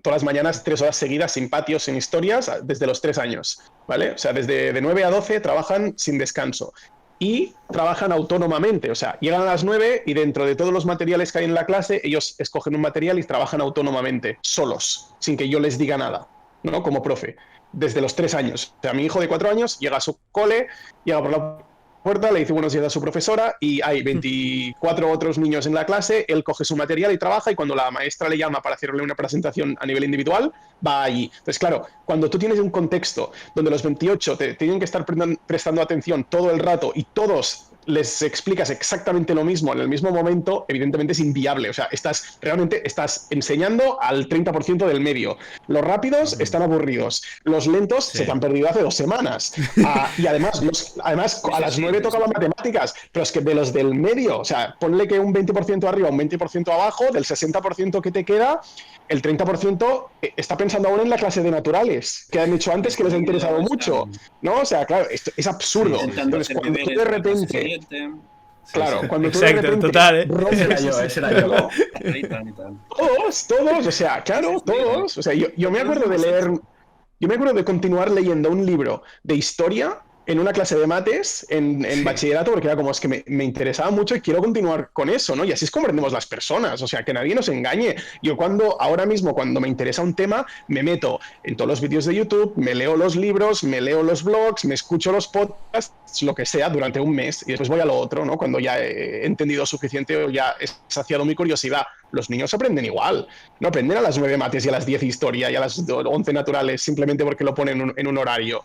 todas las mañanas 3 horas seguidas, sin patios, sin historias, desde los 3 años, ¿vale? O sea, desde de 9 a 12 trabajan sin descanso. Y trabajan autónomamente, o sea, llegan a las 9 y dentro de todos los materiales que hay en la clase, ellos escogen un material y trabajan autónomamente, solos, sin que yo les diga nada, ¿no? Como profe, desde los 3 años. O sea, mi hijo de 4 años llega a su cole, llega por la puerta, le dice buenos días a su profesora y hay 24 otros niños en la clase, él coge su material y trabaja, y cuando la maestra le llama para hacerle una presentación a nivel individual, va allí. Entonces, claro, cuando tú tienes un contexto donde los 28 te tienen que estar prestando atención todo el rato y todos les explicas exactamente lo mismo en el mismo momento, evidentemente es inviable. O sea, realmente estás enseñando al 30% del medio. Los rápidos están aburridos. Los lentos se te han perdido hace 2 semanas. Y además a las 9 tocaba matemáticas, pero es que de los del medio, o sea, ponle que un 20% arriba, un 20% abajo, del 60% que te queda, el 30% está pensando aún en la clase de naturales, que han hecho antes, que les ha interesado mucho, ¿no? O sea, claro, esto es absurdo. Entonces, cuando tú de repente... Claro, cuando tú de repente total, rompes ese era yo. Todos, o sea, claro, todos. O sea, yo me acuerdo de leer, yo me acuerdo de continuar leyendo un libro de historia en una clase de mates en bachillerato, porque era como, es que me interesaba mucho y quiero continuar con eso, ¿no? Y así es como aprendemos las personas, o sea, que nadie nos engañe. Yo ahora mismo, cuando me interesa un tema, me meto en todos los vídeos de YouTube, me leo los libros, me leo los blogs, me escucho los podcasts, lo que sea, durante un mes, y después voy a lo otro, ¿no? Cuando ya he entendido suficiente o ya he saciado mi curiosidad. Los niños aprenden igual, no aprenden a las 9 mates y a las 10 historia y a las 11 naturales simplemente porque lo ponen en un horario,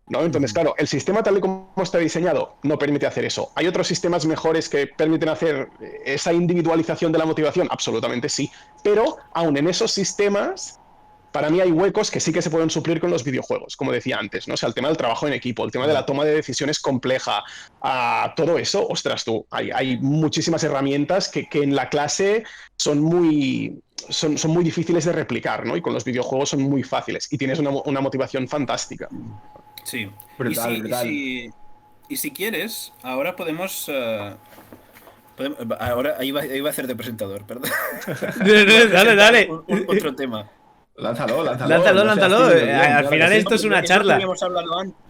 ¿no? Entonces, claro, el sistema tal y como está diseñado no permite hacer eso. ¿Hay otros sistemas mejores que permiten hacer esa individualización de la motivación? Absolutamente sí. Pero aún en esos sistemas, para mí hay huecos que sí que se pueden suplir con los videojuegos, como decía antes, ¿no? O sea, el tema del trabajo en equipo, el tema de la toma de decisiones compleja, todo eso, ostras tú, hay muchísimas herramientas que en la clase son muy difíciles de replicar, ¿no? Y con los videojuegos son muy fáciles y tienes una motivación fantástica. Sí. Brutal. Y si quieres, ahora podemos... ahora iba a hacer de presentador, perdón. Dale. Otro tema. Lánzalo. Lánzalo. Al final esto es una charla.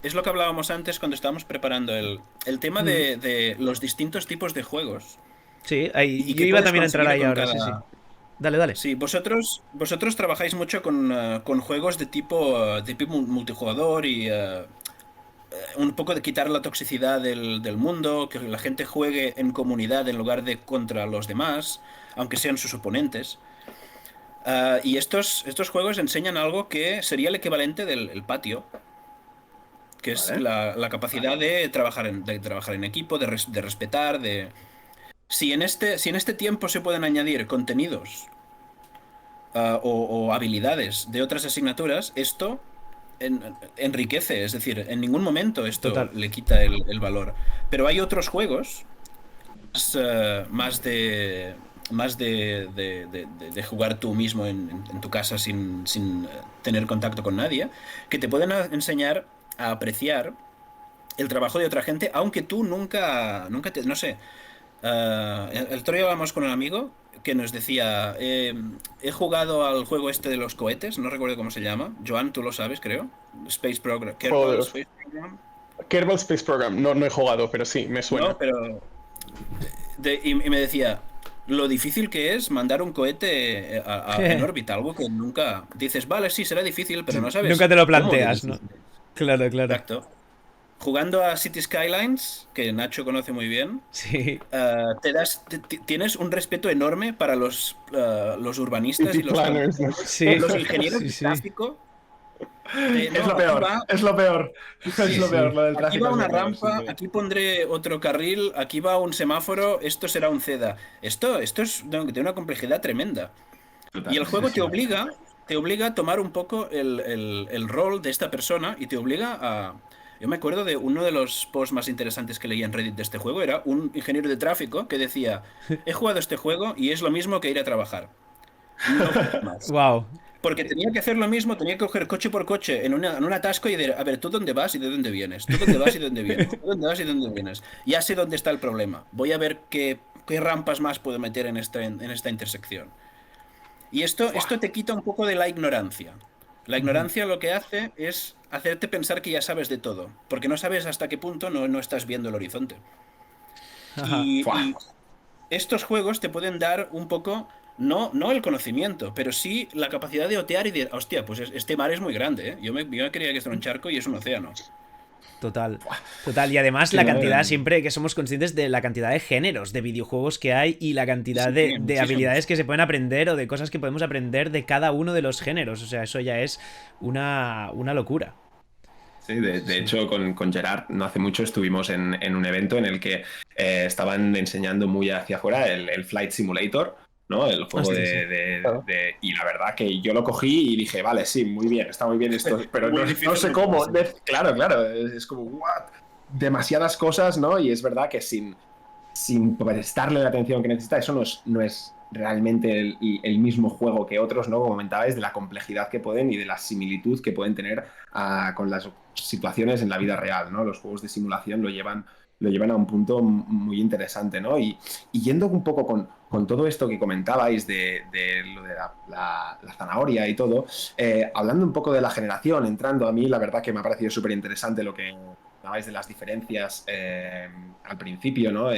Es lo que hablábamos antes cuando estábamos preparando el tema de los distintos tipos de juegos. Sí, yo iba también a entrar ahí ahora, sí. Dale. Sí, vosotros trabajáis mucho con juegos de tipo multijugador y un poco de quitar la toxicidad del mundo, que la gente juegue en comunidad en lugar de contra los demás, aunque sean sus oponentes. Y estos juegos enseñan algo que sería el equivalente del patio, que es la capacidad de trabajar en equipo, de respetar, de... Si en este tiempo se pueden añadir contenidos o habilidades de otras asignaturas, esto enriquece, es decir, en ningún momento esto le quita el valor. Pero hay otros juegos más de jugar tú mismo en tu casa sin tener contacto con nadie, que te pueden enseñar a apreciar el trabajo de otra gente, aunque tú nunca no sé. El otro día hablamos con un amigo que nos decía, he jugado al juego este de los cohetes, no recuerdo cómo se llama. Joan, tú lo sabes, creo. Space Program. Kerbal Space Program. Kerbal Space Program, no he jugado, pero sí, me suena. No, pero... y me decía, lo difícil que es mandar un cohete en órbita, algo que nunca... Dices, vale, sí, será difícil, pero no sabes... Nunca te lo planteas, ¿no? Claro. Exacto. Jugando a City Skylines, que Nacho conoce muy bien, sí. Tienes un respeto enorme para los urbanistas y los ingenieros de tráfico. Es lo peor. Es lo peor lo del tráfico. Aquí va una rampa, aquí pondré otro carril, aquí va un semáforo, esto será un CEDA. Esto tiene una complejidad tremenda. Y el juego te obliga a tomar un poco el rol de esta persona y te obliga a... Yo me acuerdo de uno de los posts más interesantes que leía en Reddit de este juego. Era un ingeniero de tráfico que decía, he jugado este juego y es lo mismo que ir a trabajar. No más. Wow. Porque tenía que hacer lo mismo, tenía que coger coche por coche en un atasco y decir, a ver, ¿tú dónde vas y de dónde vienes? ¿Tú dónde vas y de dónde vienes? ¿Tú dónde vas y de dónde vienes? Ya sé dónde está el problema. Voy a ver qué rampas más puedo meter en esta intersección. Y esto te quita un poco de la ignorancia. La ignorancia lo que hace es hacerte pensar que ya sabes de todo, porque no sabes hasta qué punto no estás viendo el horizonte. Ajá. Fua. Y estos juegos te pueden dar un poco, no el conocimiento, pero sí la capacidad de otear y de, hostia, pues este mar es muy grande, ¿eh? Yo me creía que esto era un charco y es un océano. Total, total. Y además Sí, la ¿no? cantidad, siempre que somos conscientes de la cantidad de géneros de videojuegos que hay y la cantidad Sí, de muchísimos. habilidades que se pueden aprender o de cosas que podemos aprender de cada uno de los géneros. O sea, eso ya es una locura. Sí, de hecho, con Gerard no hace mucho estuvimos en un evento en el que estaban enseñando muy hacia afuera el Flight Simulator, ¿no? El juego Hostia, sí. Claro. Y la verdad que yo lo cogí y dije, vale, sí, muy bien, está muy bien esto, pero Muy no, difícil no sé no cómo. puede ser. Claro, es como, ¿what? Demasiadas cosas, ¿no? Y es verdad que sin prestarle la atención que necesita, eso no es realmente el mismo juego que otros, ¿no? Como comentabais, de la complejidad que pueden y de la similitud que pueden tener con las situaciones en la vida real, ¿no? Los juegos de simulación lo llevan a un punto muy interesante, ¿no? Y yendo un poco con todo esto que comentabais de lo de la zanahoria y todo, hablando un poco de la generación, entrando a mí, la verdad que me ha parecido súper interesante lo que hablabais de las diferencias al principio, ¿no?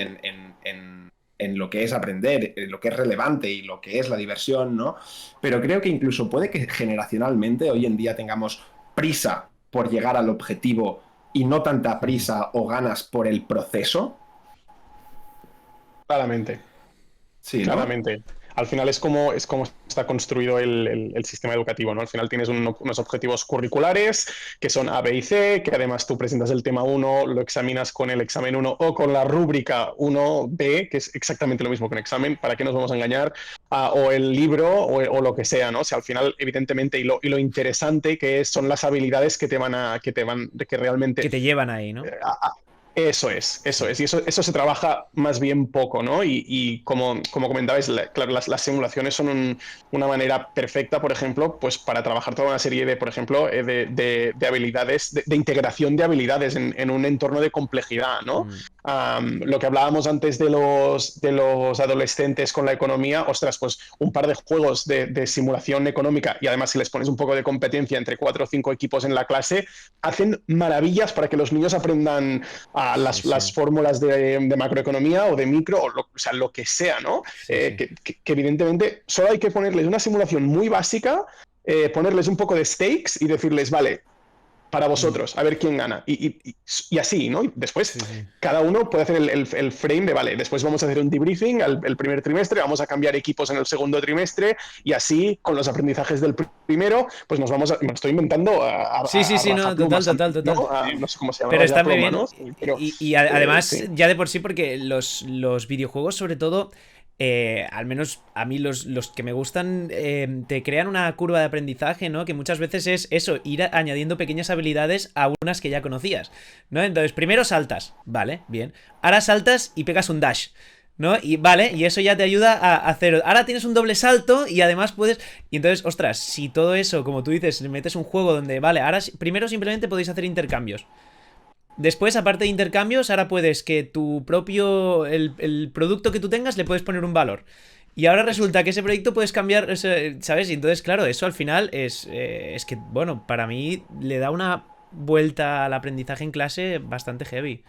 En lo que es aprender, en lo que es relevante y lo que es la diversión, ¿no? Pero creo que incluso puede que generacionalmente hoy en día tengamos prisa por llegar al objetivo y no tanta prisa o ganas por el proceso. Claramente. Sí, ¿no? Claramente. Al final es como está construido el sistema educativo, ¿no? Al final tienes unos objetivos curriculares que son A, B y C, que además tú presentas el tema 1, lo examinas con el examen 1 o con la rúbrica 1B, que es exactamente lo mismo que un examen, ¿para qué nos vamos a engañar? O el libro o lo que sea, ¿no? O sea, al final, evidentemente, y lo interesante son las habilidades que realmente Que te llevan ahí, ¿no? eso es, eso Sí. es. Y eso se trabaja más bien poco, ¿no? Y como comentabais, claro, las simulaciones son una manera perfecta, por ejemplo, pues para trabajar toda una serie de, por ejemplo, de habilidades, de integración de habilidades en un entorno de complejidad, ¿no? Mm. Lo que hablábamos antes de los adolescentes con la economía, ostras, pues un par de juegos de simulación económica y además si les pones un poco de competencia entre 4 o 5 equipos en la clase, hacen maravillas para que los niños aprendan Sí, las sí. fórmulas de macroeconomía o de micro, o sea, lo que sea, ¿no? Sí, sí. Que evidentemente solo hay que ponerles una simulación muy básica, ponerles un poco de stakes y decirles, vale, para Mm. vosotros, a ver quién gana. Y así, ¿no? Y después Sí, sí. cada uno puede hacer el frame de, vale, después vamos a hacer un debriefing el primer trimestre, vamos a cambiar equipos en el segundo trimestre y así, con los aprendizajes del primero, pues nos vamos a, me lo estoy inventando Sí, sí, a sí, no, total, rajaplumas, total, ¿no? total. No sé cómo se llama, Pero raya está muy ploma, bien. ¿no? Pero Además, sí. ya de por sí, porque los videojuegos, sobre todo, al menos a mí los que me gustan, te crean una curva de aprendizaje, ¿no? Que muchas veces es eso, ir añadiendo pequeñas habilidades a unas que ya conocías, ¿no? Entonces, primero saltas, vale, bien. Ahora saltas y pegas un dash. ¿No? Y vale, y eso ya te ayuda a hacer. Ahora tienes un doble salto y además puedes. Y entonces, ostras, si todo eso, como tú dices, metes un juego donde, vale, ahora primero simplemente podéis hacer intercambios. Después, aparte de intercambios, ahora puedes que tu propio. El producto que tú tengas le puedes poner un valor. Y ahora resulta que ese proyecto puedes cambiar, ¿sabes? Y entonces, claro, eso al final es que, bueno, para mí le da una vuelta al aprendizaje en clase bastante heavy.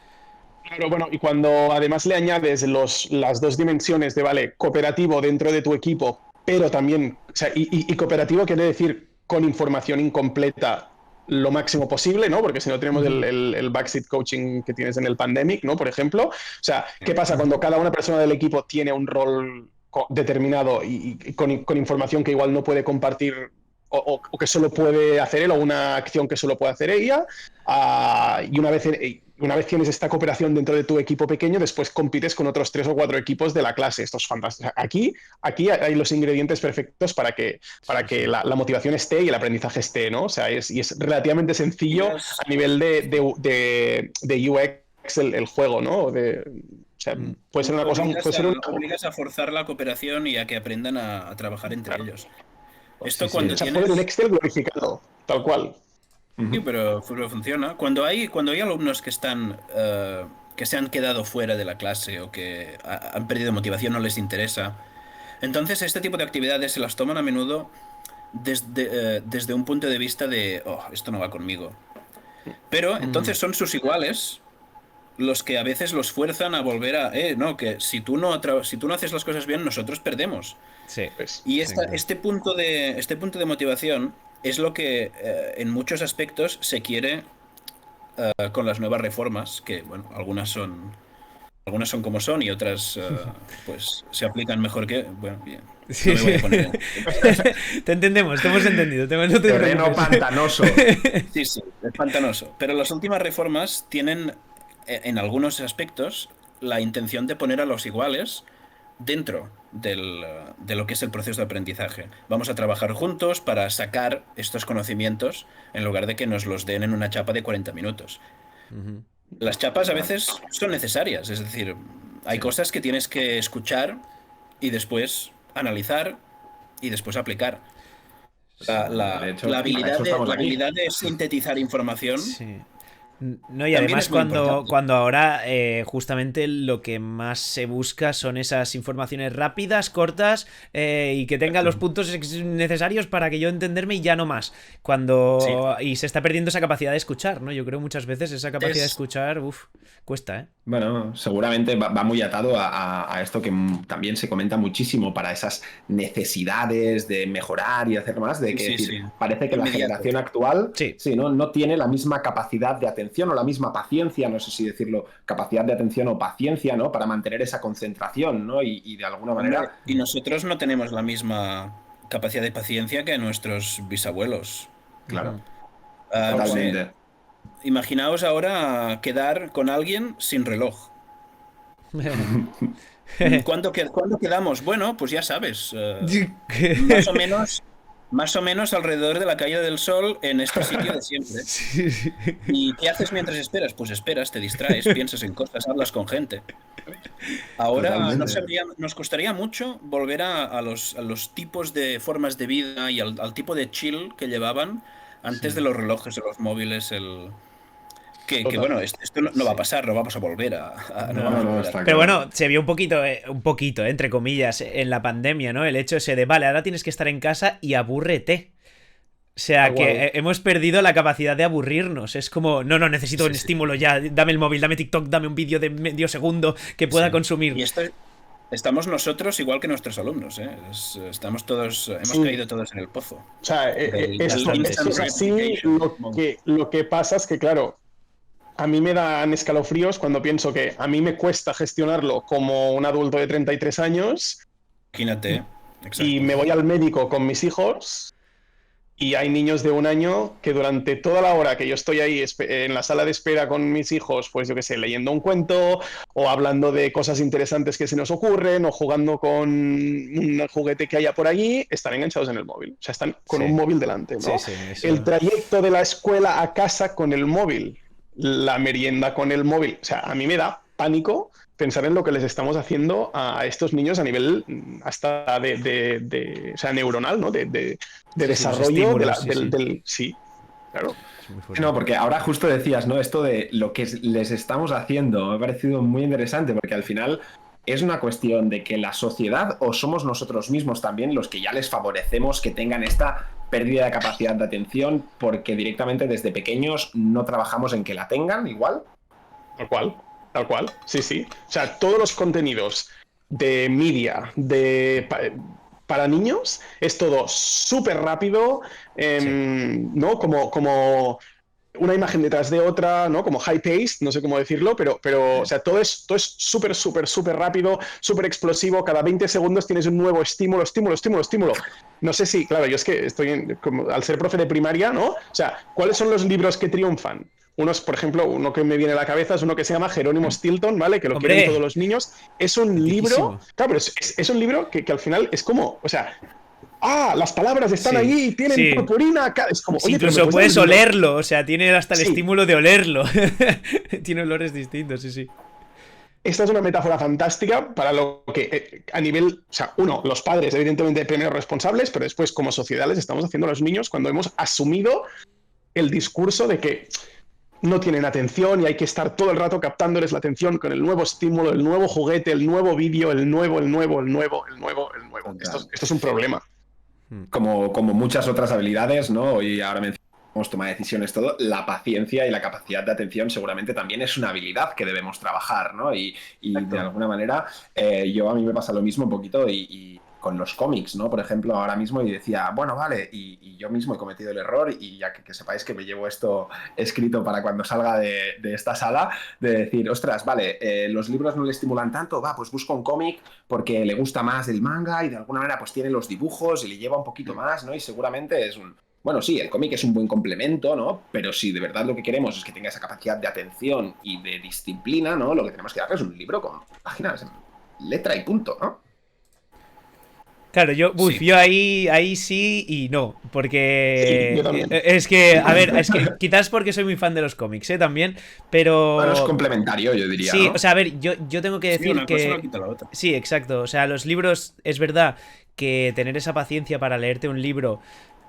Claro, bueno, y cuando además le añades las dos dimensiones de, vale, cooperativo dentro de tu equipo, pero también, o sea, y cooperativo quiere decir con información incompleta lo máximo posible, ¿no? Porque si no tenemos Ujú, el backseat coaching que tienes en el pandemic, ¿no? Por ejemplo. O sea, ¿qué pasa ujú. cuando cada una persona del equipo tiene un rol determinado y con información que igual no puede compartir o que solo puede hacer él o una acción que solo puede hacer ella? Y una vez tienes esta cooperación dentro de tu equipo pequeño, después compites con otros 3 o 4 equipos de la clase. Esto es fantástico. Aquí hay los ingredientes perfectos para Sí, que sí. la motivación esté y el aprendizaje esté, ¿no? O sea, es relativamente sencillo Obligas, a nivel de UX el juego, ¿no? O sea, Mm. puede ser una cosa, obligas puede ser una... obligas a forzar la cooperación y a que aprendan a trabajar entre Claro, ellos. Sí, Esto sí. cuando o sea, joder, un tienes. Excel glorificado, tal cual. Sí, Ujú. pero funciona. Cuando hay alumnos que están que se han quedado fuera de la clase o que han perdido motivación, no les interesa. Entonces, este tipo de actividades se las toman a menudo desde un punto de vista de, oh, esto no va conmigo. Pero entonces son sus iguales los que a veces los fuerzan a volver a, no, que si tú no haces las cosas bien, nosotros perdemos. Sí. Y Sí. este punto de motivación es lo que en muchos aspectos se quiere con las nuevas reformas, que bueno, algunas son como son y otras pues se aplican mejor que... Bueno, bien. Sí, No me voy a sí. poner Te entendemos, te hemos entendido. No te Terreno preocupes. pantanoso. Sí, es pantanoso. Pero las últimas reformas tienen, en algunos aspectos, la intención de poner a los iguales dentro de lo que es el proceso de aprendizaje. Vamos a trabajar juntos para sacar estos conocimientos en lugar de que nos los den en una chapa de 40 minutos. Ujú. Las chapas a veces son necesarias, es decir, hay cosas que tienes que escuchar y después analizar y después aplicar. De hecho, La para eso estamos aquí. habilidad de sintetizar información Sí. No, y también además es muy importante. cuando ahora justamente lo que más se busca son esas informaciones rápidas, cortas y que tengan los puntos necesarios para que yo entenderme y ya no más. Y se está perdiendo esa capacidad de escuchar, ¿no? Yo creo muchas veces esa capacidad de escuchar, cuesta, ¿eh? Bueno, seguramente va muy atado a esto que también se comenta muchísimo para esas necesidades de mejorar y hacer más, de que parece que la generación actual no tiene la misma capacidad de atención o la misma paciencia, no sé si decirlo, capacidad de atención o paciencia, ¿no? Para mantener esa concentración, ¿no? Y de alguna manera... Y nosotros no tenemos la misma capacidad de paciencia que nuestros bisabuelos. Claro. Totalmente. No sé, imaginaos ahora quedar con alguien sin reloj. ¿Cuándo quedamos? Bueno, pues ya sabes. Más o menos alrededor de la caída del sol en este sitio de siempre. Sí. ¿Y qué haces mientras esperas? Pues esperas, te distraes, piensas en cosas, hablas con gente. Ahora nos costaría mucho volver a los tipos de formas de vida y al tipo de chill que llevaban antes de los relojes, de los móviles, Que bueno, esto no va a pasar, no vamos a volver a... Pero bueno, se vio un poquito, entre comillas, en la pandemia, ¿no? El hecho ese de, vale, ahora tienes que estar en casa y abúrrete. O sea, que hemos perdido la capacidad de aburrirnos. Es como, no, necesito un estímulo ya. Dame el móvil, dame TikTok, dame un vídeo de medio segundo que pueda consumir. Y estamos nosotros igual que nuestros alumnos, ¿eh? Estamos todos, hemos caído todos en el pozo. O sea, esto es así. Lo que pasa es que, claro, a mí me dan escalofríos cuando pienso que a mí me cuesta gestionarlo como un adulto de 33 años. Imagínate. Exacto. Y me voy al médico con mis hijos y hay niños de 1 año que durante toda la hora que yo estoy ahí en la sala de espera con mis hijos, pues yo qué sé, leyendo un cuento o hablando de cosas interesantes que se nos ocurren o jugando con un juguete que haya por allí, están enganchados en el móvil. O sea, están con un móvil delante, ¿no? El trayecto de la escuela a casa con el móvil, la merienda con el móvil. O sea, a mí me da pánico pensar en lo que les estamos haciendo a estos niños a nivel hasta de o sea, neuronal, ¿no? De desarrollo del... Sí, claro. No, porque ahora justo decías, ¿no? Esto de lo que les estamos haciendo me ha parecido muy interesante, porque al final es una cuestión de que la sociedad o somos nosotros mismos también los que ya les favorecemos que tengan esta pérdida de capacidad de atención porque directamente desde pequeños no trabajamos en que la tengan igual. Tal cual, sí. O sea, todos los contenidos de media para niños es todo súper rápido, ¿no? Como una imagen detrás de otra, ¿no? Como high paced, no sé cómo decirlo, pero o sea, todo es súper rápido, súper explosivo. Cada 20 segundos tienes un nuevo estímulo. No sé si, claro, yo es que estoy al ser profe de primaria, ¿no? O sea, ¿cuáles son los libros que triunfan? Unos, por ejemplo, uno que me viene a la cabeza es uno que se llama Jerónimo Stilton, ¿vale? Que lo quieren todos los niños. Es un libro, claro, pero es un libro que al final es como, o sea, las palabras están allí, tienen purpurina. Es como, oye, incluso puedes olerlo, o sea, tiene hasta el estímulo de olerlo. Tiene olores distintos, sí. Esta es una metáfora fantástica para lo que a nivel, o sea, los padres, evidentemente, primero responsables, pero después como sociedad les estamos haciendo a los niños cuando hemos asumido el discurso de que no tienen atención y hay que estar todo el rato captándoles la atención con el nuevo estímulo, el nuevo juguete, el nuevo vídeo, el nuevo. Esto es un problema. como muchas otras habilidades, ¿no? Y ahora mencionamos toma de decisiones, todo, la paciencia y la capacidad de atención seguramente también es una habilidad que debemos trabajar, ¿no? Y de alguna manera, a mí me pasa lo mismo un poquito y con los cómics, ¿no? Por ejemplo, ahora mismo y decía, bueno, vale, y yo mismo he cometido el error y ya que sepáis que me llevo esto escrito para cuando salga de esta sala, de decir, ostras, vale, los libros no le estimulan tanto, pues busco un cómic porque le gusta más el manga y de alguna manera pues tiene los dibujos y le lleva un poquito más, ¿no? Y seguramente es un... Bueno, sí, el cómic es un buen complemento, ¿no? Pero si de verdad lo que queremos es que tenga esa capacidad de atención y de disciplina, ¿no? Lo que tenemos que darle es un libro con páginas en letra y punto, ¿no? Claro, yo ahí sí y no, porque Sí, yo también. es que, a ver, es que quizás porque soy muy fan de los cómics, también, pero... Bueno, es complementario, yo diría, Sí, ¿no? o sea, a ver, yo tengo que decir una que... cosa no quita la otra. Sí, exacto, o sea, los libros, es verdad que tener esa paciencia para leerte un libro,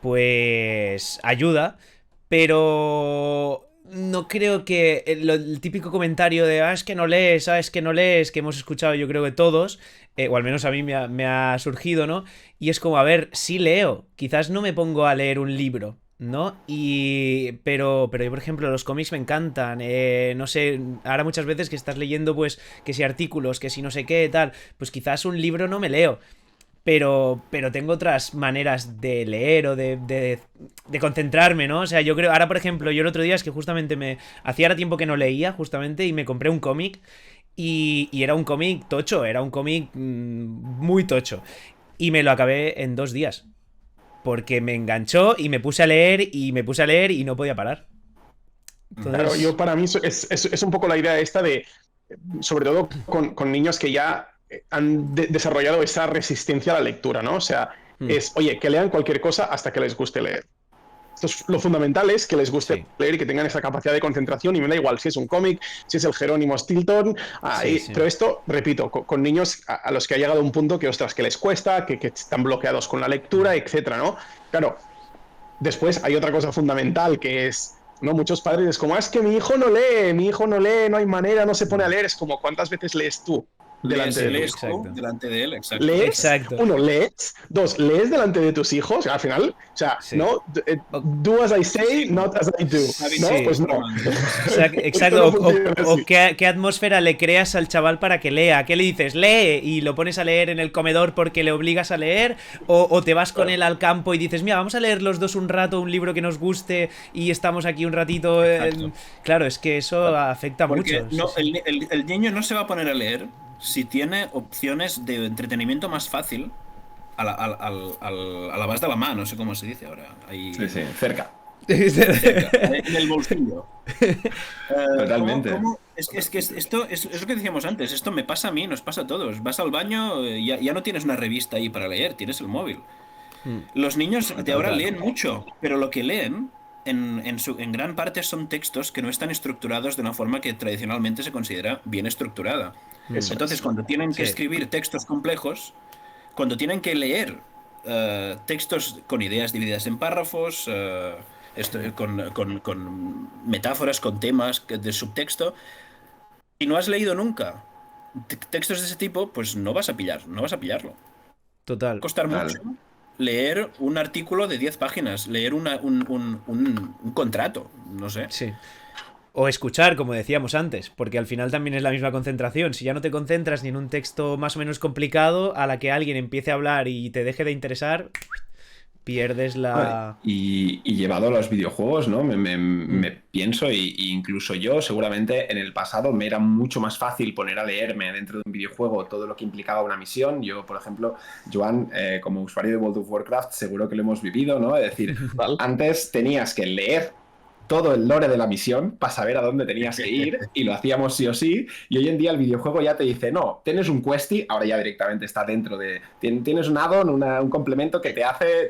pues ayuda, pero... No creo que el típico comentario de es que no lees, es que no lees, que hemos escuchado yo creo que todos, o al menos a mí me ha surgido, ¿no? Y es como, a ver, sí leo, quizás no me pongo a leer un libro, ¿no? Pero yo, por ejemplo, los cómics me encantan, no sé, ahora muchas veces que estás leyendo, pues, que si artículos, que si no sé qué, tal, pues quizás un libro no me leo. Pero tengo otras maneras de leer o de concentrarme, ¿no? O sea, yo creo... Ahora, por ejemplo, yo el otro día es que justamente hacía ahora tiempo que no leía, justamente, y me compré un cómic. Y era un cómic tocho, era un cómic muy tocho. Y me lo acabé en 2 días. Porque me enganchó y me puse a leer y me puse a leer y no podía parar. Entonces... Claro, yo para mí es un poco la idea esta de, sobre todo con niños que ya han desarrollado esa resistencia a la lectura, ¿no? O sea, oye, que lean cualquier cosa hasta que les guste leer. Lo fundamental es que les guste leer y que tengan esa capacidad de concentración, y me da igual si es un cómic, si es el Jerónimo Stilton, pero esto, repito, con niños a los que ha llegado un punto que, ostras, que les cuesta, que están bloqueados con la lectura, etcétera, ¿no? Claro, después hay otra cosa fundamental que es... ¿no? Muchos padres es como, es que mi hijo no lee, no hay manera, no se pone a leer. Es como, ¿cuántas veces lees tú delante de lees tu hijo? tú delante de él, exacto. ¿Lees? Exacto. Uno, ¿lees? Dos, ¿lees delante de tus hijos? Al final, o sea, ¿no? Do as I say, not as I do. ¿No? Sí. Pues no. Exacto. O qué atmósfera le creas al chaval para que lea. ¿Qué le dices? Lee, y lo pones a leer en el comedor porque le obligas a leer, o te vas con él al campo y dices, mira, vamos a leer los dos un rato un libro que nos guste y estamos aquí un ratito. Claro, es que eso afecta porque mucho. No, el niño no se va a poner a leer si tiene opciones de entretenimiento más fácil a la base de la mano, no sé cómo se dice ahora. Ahí, sí, cerca. En el bolsillo. Totalmente. Es que esto es lo que decíamos antes. Esto me pasa a mí, nos pasa a todos. Vas al baño, ya no tienes una revista ahí para leer, tienes el móvil. Los niños de ahora leen mucho, pero lo que leen en gran parte son textos que no están estructurados de una forma que tradicionalmente se considera bien estructurada. Entonces, cuando tienen que escribir textos complejos, cuando tienen que leer textos con ideas divididas en párrafos, con metáforas, con temas de subtexto, y no has leído nunca textos de ese tipo, pues no vas a pillarlo. Total. Va a costar mucho leer un artículo de 10 páginas, leer un contrato, no sé. Sí. O escuchar, como decíamos antes, porque al final también es la misma concentración. Si ya no te concentras ni en un texto más o menos complicado, a la que alguien empiece a hablar y te deje de interesar, pierdes la... Y llevado a los videojuegos, ¿no? Me pienso, y incluso yo, seguramente en el pasado me era mucho más fácil poner a leerme dentro de un videojuego todo lo que implicaba una misión. Yo, por ejemplo, Joan, como usuario de World of Warcraft, seguro que lo hemos vivido, ¿no? Es decir, antes tenías que leer todo el lore de la misión para saber a dónde tenías que ir, y lo hacíamos sí o sí, y hoy en día el videojuego ya te dice, no, tienes un questy, ahora ya directamente está dentro de... Tienes un add-on, un complemento que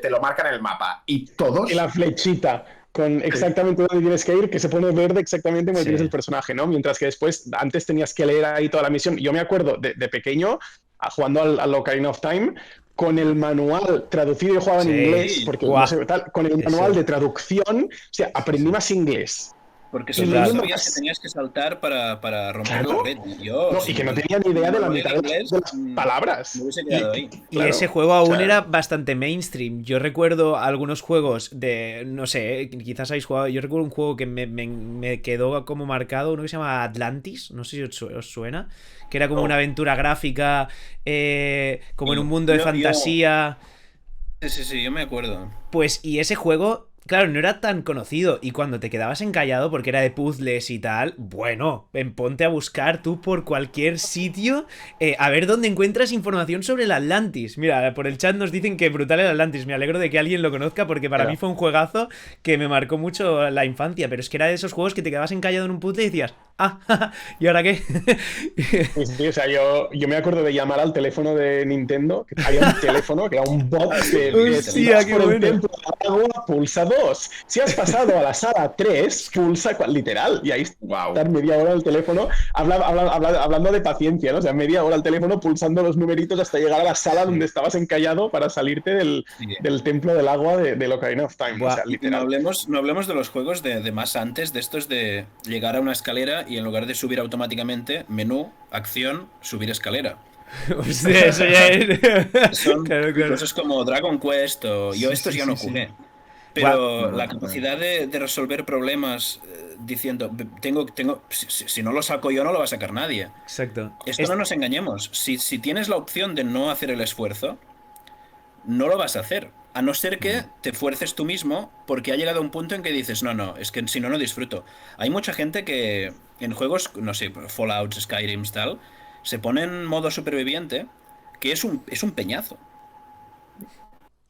te lo marca en el mapa, y todos... Y la flechita con exactamente dónde tienes que ir, que se pone verde exactamente donde tienes el personaje, ¿no? Mientras que después, antes tenías que leer ahí toda la misión. Yo me acuerdo de pequeño, jugando al Ocarina of Time, con el manual traducido, y jugaba en inglés, porque no sé, con el manual de traducción, o sea, aprendí más inglés Porque Sí, si no Total. sabías que tenías que saltar para romper Claro. la red. Yo, No, y si que no tenía ni idea de la no mitad era inglés, de las palabras. me hubiese quedado ahí. Y Claro, ese juego o aún sea, era bastante mainstream. Yo recuerdo algunos juegos de, no sé, quizás habéis jugado, yo recuerdo un juego que me quedó como marcado, uno que se llama Atlantis, no sé si os suena, que era como No. una aventura gráfica, como en un Sí, mundo de yo- fantasía. Sí, yo me acuerdo. Pues, y ese juego, claro, no era tan conocido. Y cuando te quedabas encallado porque era de puzzles y tal, bueno, ponte a buscar tú por cualquier sitio a ver dónde encuentras información sobre el Atlantis. Mira, por el chat nos dicen que brutal el Atlantis. Me alegro de que alguien lo conozca porque para Claro. mí fue un juegazo que me marcó mucho la infancia. Pero es que era de esos juegos que te quedabas encallado en un puzzle y decías, ah, ¿y ahora qué? Sí, o sea, yo me acuerdo de llamar al teléfono de Nintendo, que había un teléfono que era un bot que Hostia, si vas qué por el bueno. templo del agua, pulsa 2. Si has pasado a la sala 3, pulsa literal. Y ahí Wow. estar media hora al teléfono hablando de paciencia, ¿no? O sea, media hora al teléfono pulsando los numeritos hasta llegar a la sala donde estabas encallado para salirte del templo del agua de Ocarina of Time. Buah. O sea, Y literal. no hablemos de los juegos de más antes, de estos de llegar a una escalera y en lugar de subir automáticamente, menú, acción, subir escalera. Hostia, eso ya es. Son Claro. cosas como Dragon Quest o yo Sí, estos sí, ya no sí, sí. jugué. Buah. Pero No, la total. capacidad de resolver problemas diciendo, si no lo saco yo, no lo va a sacar nadie. Exacto. Esto no nos engañemos. Si tienes la opción de no hacer el esfuerzo, no lo vas a hacer. A no ser que te fuerces tú mismo, porque ha llegado un punto en que dices, no, es que si no, no disfruto. Hay mucha gente que en juegos, no sé, Fallout, Skyrim, tal, se pone en modo superviviente, que es un peñazo.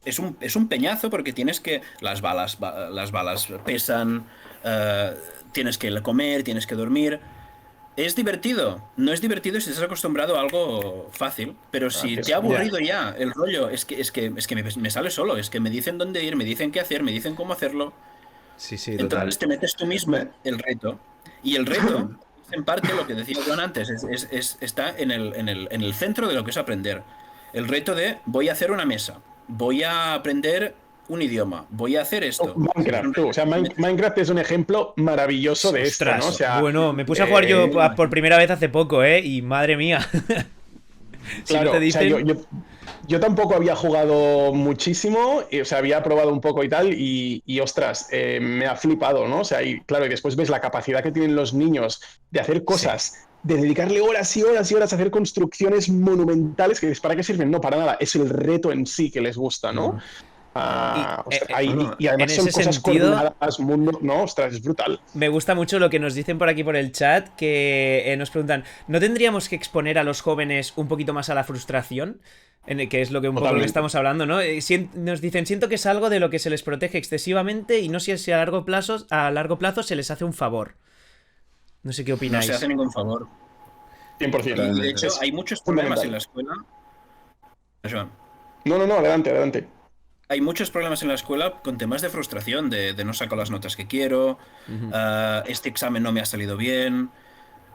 Es un peñazo porque tienes que. Las balas pesan, tienes que comer, tienes que dormir. Es divertido. No es divertido si estás acostumbrado a algo fácil. Pero si te ha aburrido ya el rollo, es que me sale solo. Es que me dicen dónde ir, me dicen qué hacer, me dicen cómo hacerlo. Sí, sí, total. Entonces te metes tú mismo el reto. Y el reto, en parte, lo que decía Juan antes, está en el centro de lo que es aprender. El reto de voy a hacer una mesa, voy a aprender un idioma, voy a hacer esto. Minecraft, tú. O sea, Minecraft es un ejemplo maravilloso de esto, Ostras, ¿no? O sea, bueno, me puse a jugar yo por primera vez hace poco, y madre mía. Si claro, no te o sea, dicen... yo tampoco había jugado muchísimo, o sea, había probado un poco y tal, y ostras, me ha flipado, ¿no? O sea, y claro, y después ves la capacidad que tienen los niños de hacer cosas, de dedicarle horas y horas y horas a hacer construcciones monumentales, que ¿para qué sirven? No, para nada, es el reto en sí que les gusta, ¿no? Ostras, y además en son ese cosas sentido, coordinadas, mundo, ¿no? Ostras, es brutal. me gusta mucho lo que nos dicen por aquí por el chat, que nos preguntan, ¿no tendríamos que exponer a los jóvenes un poquito más a la frustración? Que es lo que un poco lo que Totalmente. estamos hablando, ¿no? Nos dicen, siento que es algo de lo que se les protege excesivamente y no sé si a largo plazo se les hace un favor. No sé qué No opináis. se hace ningún favor. 100%. Y de hecho, Es hay muchos problemas en la fundamental. escuela. Joan, No, adelante. hay muchos problemas en la escuela con temas de frustración, de no saco las notas que quiero, este examen no me ha salido bien.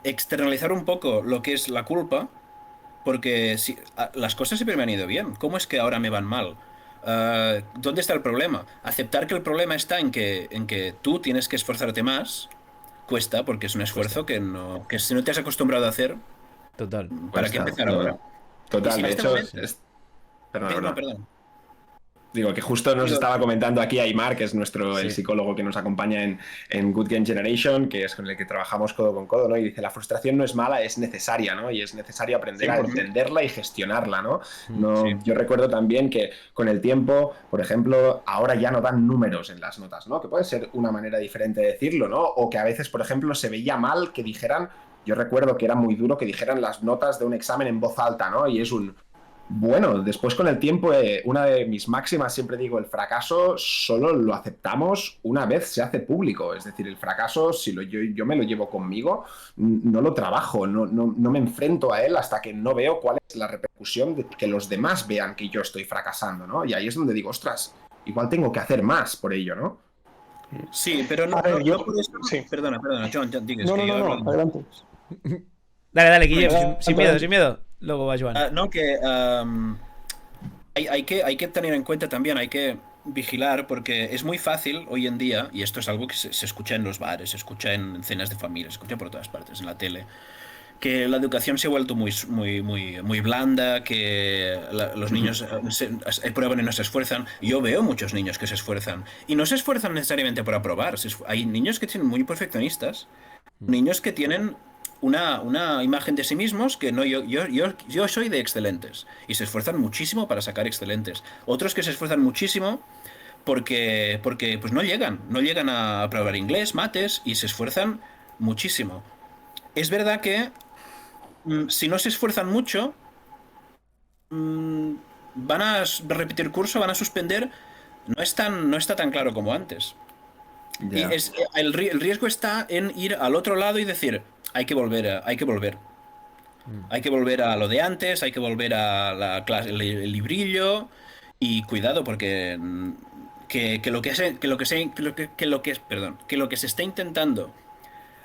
Externalizar un poco lo que es la culpa, porque las cosas siempre me han ido bien. ¿Cómo es que ahora me van mal? ¿Dónde está el problema? Aceptar que el problema está en que tú tienes que esforzarte más, cuesta, porque es un esfuerzo que si no te has acostumbrado a hacer, Total. ¿para qué empezar ahora? Total, Y si de en este hecho, momento- perdón. Perdón. Digo que justo nos Digo- estaba comentando aquí Aymar, que es el Sí. psicólogo que nos acompaña en Good Game Generation, que es con el que trabajamos codo con codo, ¿no? Y dice, la frustración no es mala, es necesaria, ¿no? Y es necesario aprender a 100%. entenderla y gestionarla, ¿no? Sí. Yo recuerdo también que con el tiempo, por ejemplo, ahora ya no dan números en las notas, ¿no? Que puede ser una manera diferente de decirlo, ¿no? O que a veces, por ejemplo, se veía mal que dijeran, yo recuerdo que era muy duro que dijeran las notas de un examen en voz alta, ¿no? Y es bueno, después con el tiempo, una de mis máximas, siempre digo, el fracaso solo lo aceptamos una vez se hace público. Es decir, el fracaso, si yo me lo llevo conmigo, no lo trabajo, no me enfrento a él hasta que no veo cuál es la repercusión de que los demás vean que yo estoy fracasando, ¿no? Y ahí es donde digo, ostras, igual tengo que hacer más por ello, ¿no? Sí, pero no, A ver, no por eso. sí. Perdona, John, digas No, que yo hablo de- adelante. Dale, Guille, Venga, sin miedo. Luego va Joan. No, que hay que tener en cuenta también, hay que vigilar porque es muy fácil hoy en día, y esto es algo que se escucha en los bares, se escucha en cenas de familia, se escucha por todas partes, en la tele, que la educación se ha vuelto muy blanda, que los niños prueban y no se esfuerzan. Yo veo muchos niños que se esfuerzan y no se esfuerzan necesariamente por aprobar. Hay niños que tienen muy perfeccionistas, niños que tienen una imagen de sí mismos que no, yo soy de excelentes y se esfuerzan muchísimo para sacar excelentes. Otros que se esfuerzan muchísimo porque pues no llegan a aprobar inglés, mates y se esfuerzan muchísimo. Es verdad que si no se esfuerzan mucho, van a repetir curso, van a suspender. No está tan claro como antes. Ya. Y el riesgo está en ir al otro lado y decir, hay que volver. Hay que volver a lo de antes, hay que volver a la clase, el librillo. Y cuidado, porque lo que se está intentando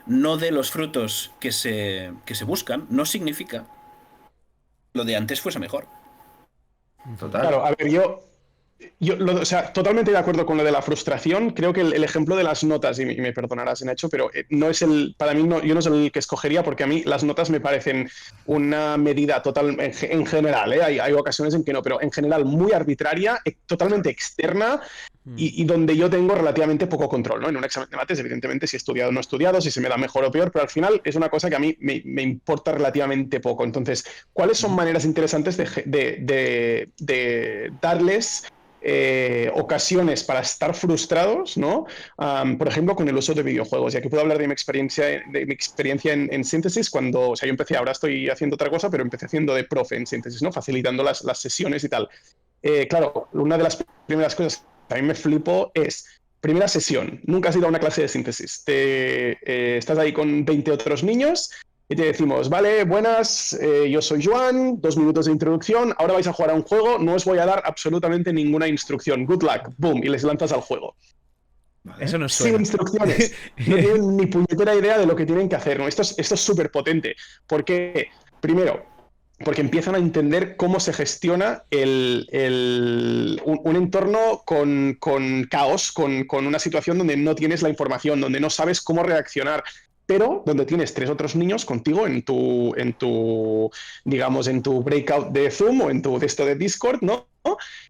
no dé los frutos que se buscan, no significa lo de antes fuese mejor. Total. Claro, a ver, o sea, totalmente de acuerdo con lo de la frustración. Creo que el ejemplo de las notas, y me perdonarás, Nacho, pero no es para mí yo no es el que escogería, porque a mí las notas me parecen una medida total, en general, hay ocasiones en que no, pero en general muy arbitraria, totalmente externa, y donde yo tengo relativamente poco control, ¿no? En un examen de mates, evidentemente, si he estudiado o no he estudiado, si se me da mejor o peor, pero al final es una cosa que a mí me importa relativamente poco. Entonces, ¿cuáles son maneras interesantes de darles ocasiones para estar frustrados, ¿no? Por ejemplo, con el uso de videojuegos. Y aquí puedo hablar de mi experiencia en Síntesis, cuando, o sea, yo empecé, ahora estoy haciendo otra cosa, pero empecé haciendo de profe en Síntesis, ¿no? Facilitando las sesiones y tal. Claro, una de las primeras cosas que a mí me flipo es, primera sesión, nunca has ido a una clase de Síntesis. Estás ahí con 20 otros niños y te decimos, vale, buenas, yo soy Joan, 2 minutos de introducción, ahora vais a jugar a un juego, no os voy a dar absolutamente ninguna instrucción. Good luck, boom, y les lanzas al juego. Vale. Eso no suena. Sin instrucciones. No tienen ni puñetera idea de lo que tienen que hacer, ¿no? Esto es súper potente. ¿Por qué? Primero, porque empiezan a entender cómo se gestiona un entorno con caos, con una situación donde no tienes la información, donde no sabes cómo reaccionar, pero donde tienes 3 otros niños contigo en tu digamos, en tu breakout de Zoom o en tu texto de Discord, ¿no?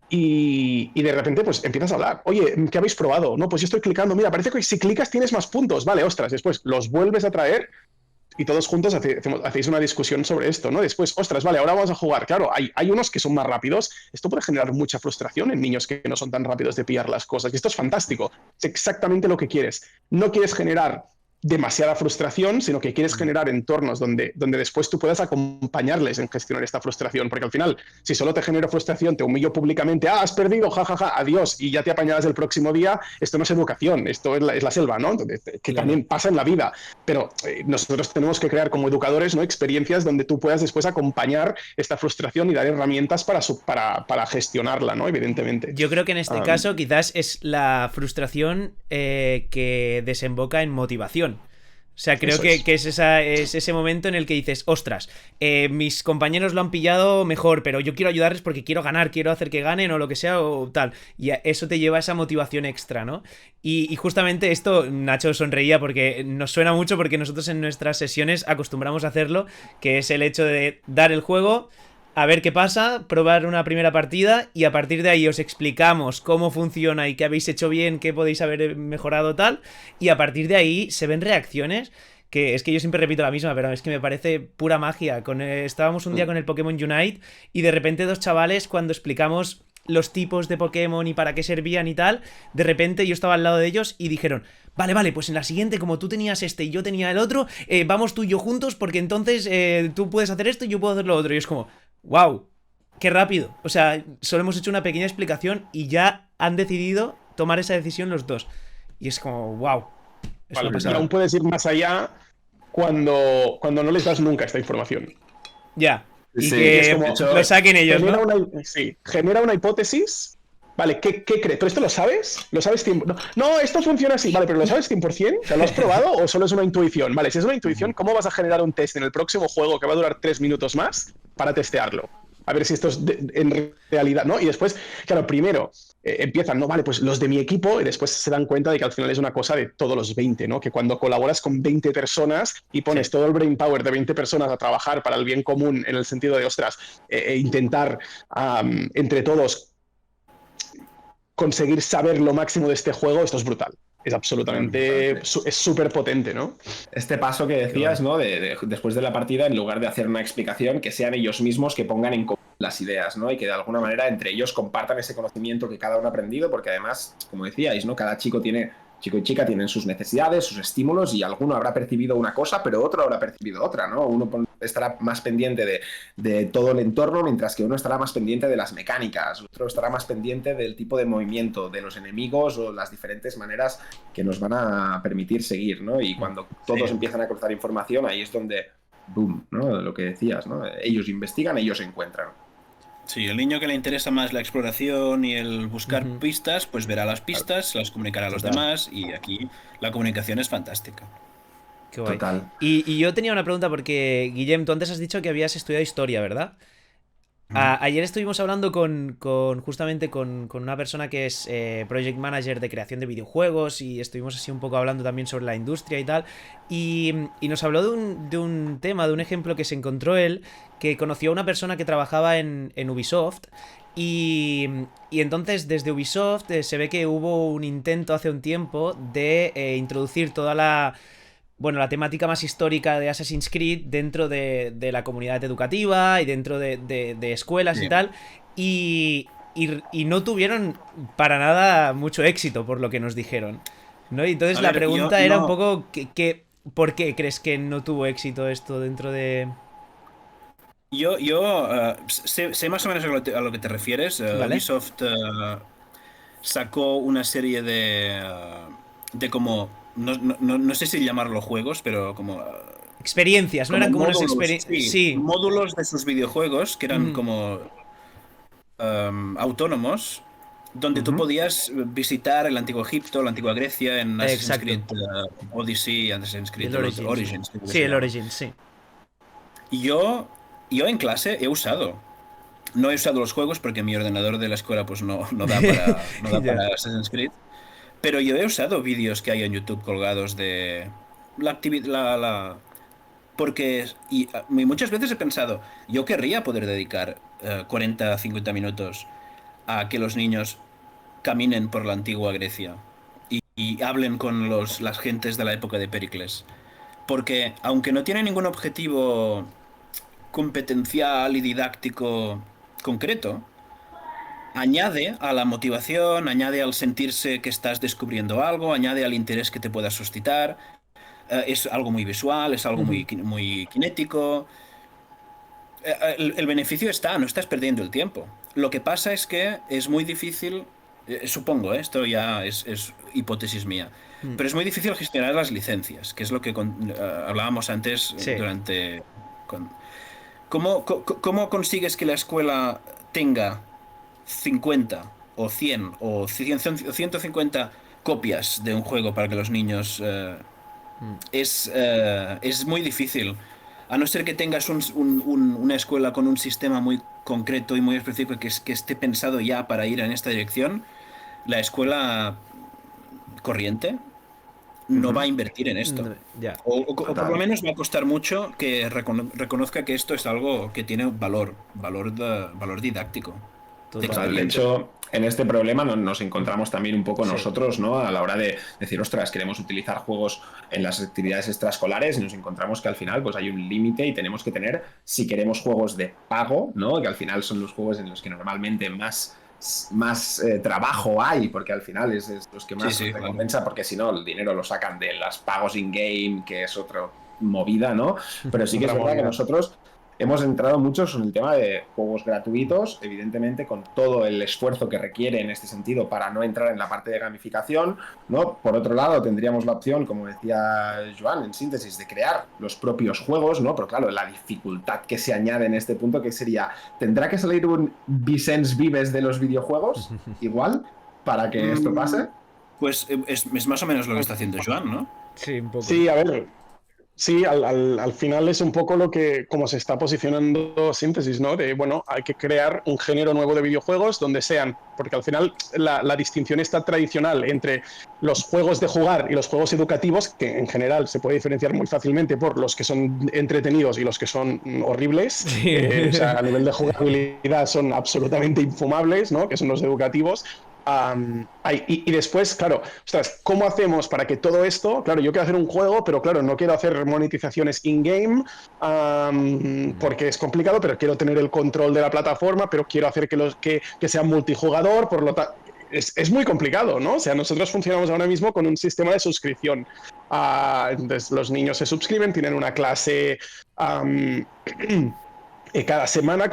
Y de repente pues empiezas a hablar. Oye, ¿qué habéis probado? No, pues yo estoy clicando. Mira, parece que si clicas tienes más puntos. Vale, ostras, después los vuelves a traer y todos juntos hacéis una discusión sobre esto, ¿no? Después, ostras, vale, ahora vamos a jugar. Claro, hay unos que son más rápidos. Esto puede generar mucha frustración en niños que no son tan rápidos de pillar las cosas. Y esto es fantástico. Es exactamente lo que quieres. No quieres generar demasiada frustración, sino que quieres generar entornos donde después tú puedas acompañarles en gestionar esta frustración, porque al final, si solo te genero frustración, te humillo públicamente, has perdido, jajaja, adiós, y ya te apañarás el próximo día, esto no es educación, esto es la selva, ¿no? Entonces, que también pasa en la vida, pero nosotros tenemos que crear como educadores, ¿no? Experiencias donde tú puedas después acompañar esta frustración y dar herramientas para gestionarla, ¿no? Evidentemente. Yo creo que en este caso quizás es la frustración que desemboca en motivación. O sea, creo que es ese momento en el que dices, ostras, mis compañeros lo han pillado mejor, pero yo quiero ayudarles porque quiero ganar, quiero hacer que ganen o lo que sea o tal. Y eso te lleva a esa motivación extra, ¿no? Y justamente esto, Nacho sonreía porque nos suena mucho, porque nosotros en nuestras sesiones acostumbramos a hacerlo, que es el hecho de dar el juego, a ver qué pasa, probar una primera partida y a partir de ahí os explicamos cómo funciona y qué habéis hecho bien, qué podéis haber mejorado tal, y a partir de ahí se ven reacciones que es que yo siempre repito la misma, pero es que me parece pura magia. Estábamos un día con el Pokémon Unite y de repente 2 chavales, cuando explicamos los tipos de Pokémon y para qué servían y tal, de repente yo estaba al lado de ellos y dijeron, vale, pues en la siguiente, como tú tenías este y yo tenía el otro, vamos tú y yo juntos porque entonces tú puedes hacer esto y yo puedo hacer lo otro. Y es como, wow, qué rápido. O sea, solo hemos hecho una pequeña explicación y ya han decidido tomar esa decisión los dos. Y es como, wow. Vale, pero aún puedes ir más allá cuando no les das nunca esta información. Ya. Y sí, que como, lo saquen ellos, ¿no? Genera una hipótesis. Vale, ¿qué crees? ¿Pero esto lo sabes? ¿Lo sabes? No, esto funciona así. Vale, pero ¿lo sabes 100%? ¿O sea, lo has probado o solo es una intuición? Vale, si es una intuición, ¿cómo vas a generar un test en el próximo juego que va a durar 3 minutos más para testearlo? a ver si esto es en realidad, ¿no? Y después, claro, primero empiezan, no, vale, pues los de mi equipo, y después se dan cuenta de que al final es una cosa de todos los 20, ¿no? Que cuando colaboras con 20 personas y pones todo el brain power de 20 personas a trabajar para el bien común, en el sentido de, ostras, intentar entre todos conseguir saber lo máximo de este juego, esto es brutal. Es absolutamente, es súper potente, ¿no? Este paso que decías, ¿no? Después de la partida, en lugar de hacer una explicación, que sean ellos mismos que pongan en común las ideas, ¿no? Y que de alguna manera entre ellos compartan ese conocimiento que cada uno ha aprendido, porque además, como decíais, ¿no? Cada chico y chica tienen sus necesidades, sus estímulos, y alguno habrá percibido una cosa, pero otro habrá percibido otra, ¿no? Uno estará más pendiente de todo el entorno, mientras que uno estará más pendiente de las mecánicas, otro estará más pendiente del tipo de movimiento, de los enemigos o las diferentes maneras que nos van a permitir seguir, ¿no? Y cuando todos empiezan a cruzar información, ahí es donde, boom, ¿no? Lo que decías, ¿no? Ellos investigan, ellos encuentran. Sí, el niño que le interesa más la exploración y el buscar pistas, pues verá las pistas, las comunicará a los demás, y aquí la comunicación es fantástica. Qué guay. Total. Y yo tenía una pregunta porque, Guillem, tú antes has dicho que habías estudiado historia, ¿verdad? Ayer estuvimos hablando justamente con una persona que es project manager de creación de videojuegos, y estuvimos así un poco hablando también sobre la industria y tal, y nos habló de un tema, de un ejemplo que se encontró él, que conoció a una persona que trabajaba en Ubisoft, y entonces desde Ubisoft se ve que hubo un intento hace un tiempo de introducir toda la temática más histórica de Assassin's Creed dentro de la comunidad educativa y dentro de escuelas y tal, y no tuvieron para nada mucho éxito, por lo que nos dijeron, ¿no? Y entonces la pregunta era un poco ¿por qué crees que no tuvo éxito esto dentro de...? Yo sé más o menos a lo que te refieres. ¿Vale? Ubisoft sacó una serie de como... No sé si llamarlo juegos, pero como... experiencias, ¿no? Eran como unas módulos, experiencias... sí, módulos de sus videojuegos que eran como autónomos, donde tú podías visitar el antiguo Egipto, la antigua Grecia, en Assassin's Creed Odyssey, Assassin's Creed Origins. Sí, el Origins, sí. Y yo en clase he usado. No he usado los juegos porque mi ordenador de la escuela pues no da para Assassin's Creed. Pero yo he usado vídeos que hay en YouTube colgados de la actividad, porque y muchas veces he pensado, yo querría poder dedicar 40, 50 minutos a que los niños caminen por la antigua Grecia y hablen con las gentes de la época de Pericles. Porque aunque no tiene ningún objetivo competencial y didáctico concreto, añade a la motivación, añade al sentirse que estás descubriendo algo, añade al interés que te pueda suscitar. Es algo muy visual, es algo muy cinético. El beneficio está, no estás perdiendo el tiempo. Lo que pasa es que es muy difícil, supongo, esto ya es hipótesis mía, pero es muy difícil gestionar las licencias, que es lo que hablábamos antes durante... ¿Cómo consigues que la escuela tenga 50 o 100 o 150 copias de un juego para que los niños... es muy difícil. A no ser que tengas una escuela con un sistema muy concreto y muy específico que esté pensado ya para ir en esta dirección, la escuela corriente no va a invertir en esto. O por lo menos va a costar mucho que reconozca que esto es algo que tiene valor didáctico. Total. De hecho, en este problema nos encontramos también un poco nosotros, ¿no? A la hora de decir, ostras, queremos utilizar juegos en las actividades extraescolares, y nos encontramos que al final pues hay un límite y tenemos que tener, si queremos juegos de pago, ¿no? Que al final son los juegos en los que normalmente más trabajo hay, porque al final es los que más recompensa, porque si no el dinero lo sacan de los pagos in-game, que es otra movida, ¿no? Pero sí que es verdad que nosotros hemos entrado muchos en el tema de juegos gratuitos, evidentemente con todo el esfuerzo que requiere en este sentido para no entrar en la parte de gamificación, ¿no? Por otro lado, tendríamos la opción, como decía Joan, en síntesis, de crear los propios juegos, ¿no? Pero claro, la dificultad que se añade en este punto, que sería, ¿tendrá que salir un Vicens Vives de los videojuegos igual para que esto pase? Pues es más o menos lo que está haciendo Joan, ¿no? Sí, un poco. Sí, a ver, Sí, al final es un poco lo que, como se está posicionando Síntesis, ¿no? De, bueno, hay que crear un género nuevo de videojuegos donde sean, porque al final la distinción está tradicional entre los juegos de jugar y los juegos educativos, que en general se puede diferenciar muy fácilmente por los que son entretenidos y los que son horribles. Sí. O sea, a nivel de jugabilidad son absolutamente infumables, ¿no? Que son los educativos. Y después, claro, ostras, ¿cómo hacemos para que todo esto? Claro, yo quiero hacer un juego, pero claro, no quiero hacer monetizaciones in-game porque es complicado, pero quiero tener el control de la plataforma, pero quiero hacer que sea multijugador, por lo tanto. Es muy complicado, ¿no? O sea, nosotros funcionamos ahora mismo con un sistema de suscripción. Entonces, los niños se suscriben, tienen una clase cada semana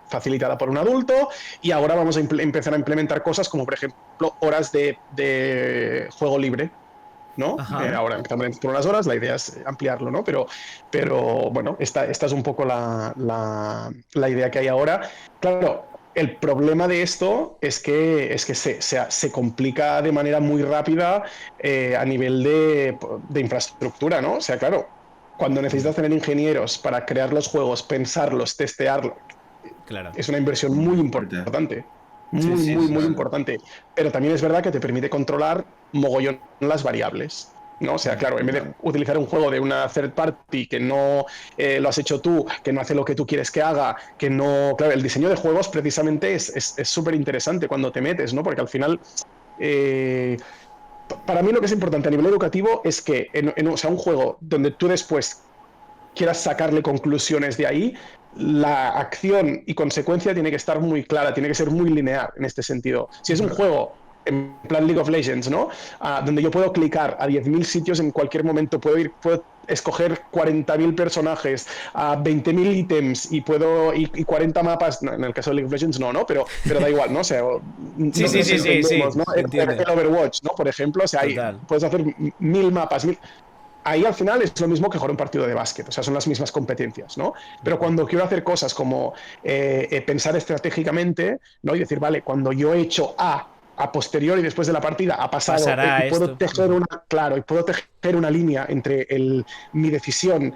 facilitada por un adulto, y ahora vamos a empezar a implementar cosas como, por ejemplo, horas de juego libre, ¿no? Ahora empezamos por unas horas, la idea es ampliarlo, ¿no? Pero bueno, esta es un poco la idea que hay ahora. Claro, el problema de esto es que se complica de manera muy rápida a nivel de infraestructura, ¿no? O sea, claro, cuando necesitas tener ingenieros para crear los juegos, pensarlos, testearlos, Claro. es una inversión muy importante. Muy importante. Pero también es verdad que te permite controlar mogollón las variables, ¿no? O sea, claro, en vez de utilizar un juego de una third party que no lo has hecho tú, que no hace lo que tú quieres que haga, que no... Claro, el diseño de juegos precisamente es súper interesante cuando te metes, ¿no? Porque al final... para mí lo que es importante a nivel educativo es que o sea, un juego donde tú después quieras sacarle conclusiones de ahí, la acción y consecuencia tiene que estar muy clara, tiene que ser muy lineal en este sentido. Si es un juego en plan League of Legends, ¿no? Donde yo puedo clicar a 10.000 sitios en cualquier momento, puedo escoger 40.000 personajes, 20.000 ítems y 40 mapas, no, en el caso de League of Legends no, pero da igual, ¿no? O sea, sí. ¿no? El Overwatch, ¿no? Por ejemplo, o sea, puedes hacer 1.000 mapas, ahí al final es lo mismo que jugar un partido de básquet, o sea, son las mismas competencias, ¿no? Pero cuando quiero hacer cosas como pensar estratégicamente, ¿no? Y decir, vale, cuando yo he hecho a posteriori, después de la partida, ha pasado, y puedo tejer una línea entre mi decisión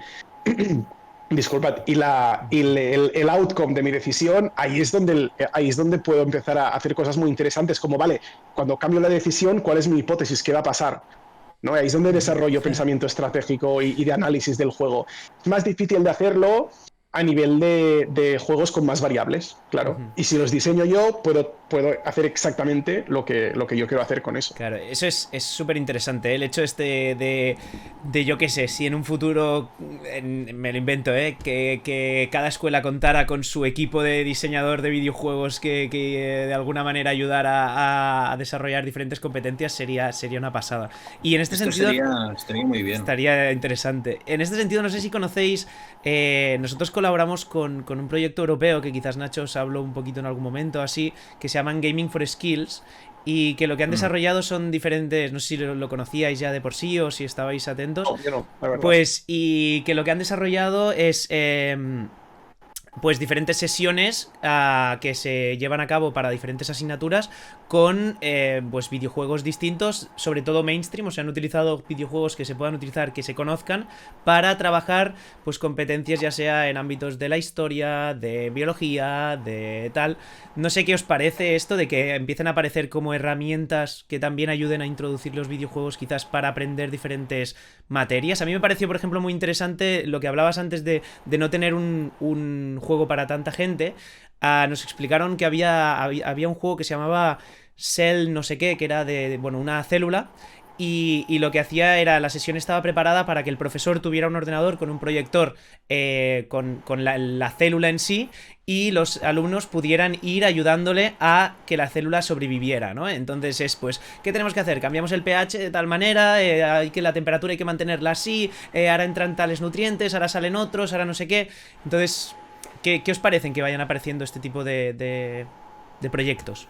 disculpad, y el outcome de mi decisión, ahí es donde puedo empezar a hacer cosas muy interesantes, como, vale, cuando cambio la decisión, ¿cuál es mi hipótesis? ¿Qué va a pasar? ¿No? Ahí es donde desarrollo pensamiento estratégico y de análisis del juego. Es más difícil de hacerlo a nivel de juegos con más variables, claro. Y si los diseño yo, puedo hacer exactamente lo que yo quiero hacer con eso. Claro, eso es súper interesante, ¿eh? El hecho de yo qué sé, si en un futuro, me lo invento, que cada escuela contara con su equipo de diseñador de videojuegos que de alguna manera ayudara a desarrollar diferentes competencias, sería una pasada. Y en este sentido... Estaría muy bien. Estaría interesante. En este sentido, no sé si conocéis, nosotros colaboramos con un proyecto europeo que quizás Nacho os habló un poquito en algún momento, así, que se llaman Gaming for Skills, y que lo que han desarrollado son diferentes, no sé si lo conocíais ya de por sí o si estabais atentos. No, yo no, la verdad. Pues, y que lo que han desarrollado es... pues diferentes sesiones que se llevan a cabo para diferentes asignaturas con pues videojuegos distintos, sobre todo mainstream, o sea, han utilizado videojuegos que se puedan utilizar, que se conozcan, para trabajar pues competencias ya sea en ámbitos de la historia, de biología, de tal. No sé qué os parece esto de que empiecen a aparecer como herramientas que también ayuden a introducir los videojuegos quizás para aprender diferentes materias. A mí me pareció, por ejemplo, muy interesante lo que hablabas antes de no tener un juego para tanta gente. Nos explicaron que había un juego que se llamaba Cell no sé qué, que era de una célula, y lo que hacía era, la sesión estaba preparada para que el profesor tuviera un ordenador con un proyector con la célula en sí, y los alumnos pudieran ir ayudándole a que la célula sobreviviera, ¿no? Entonces es, pues, ¿qué tenemos que hacer? Cambiamos el pH de tal manera, hay que la temperatura hay que mantenerla así, ahora entran tales nutrientes, ahora salen otros, ahora no sé qué. Entonces, ¿qué os parecen que vayan apareciendo este tipo de proyectos?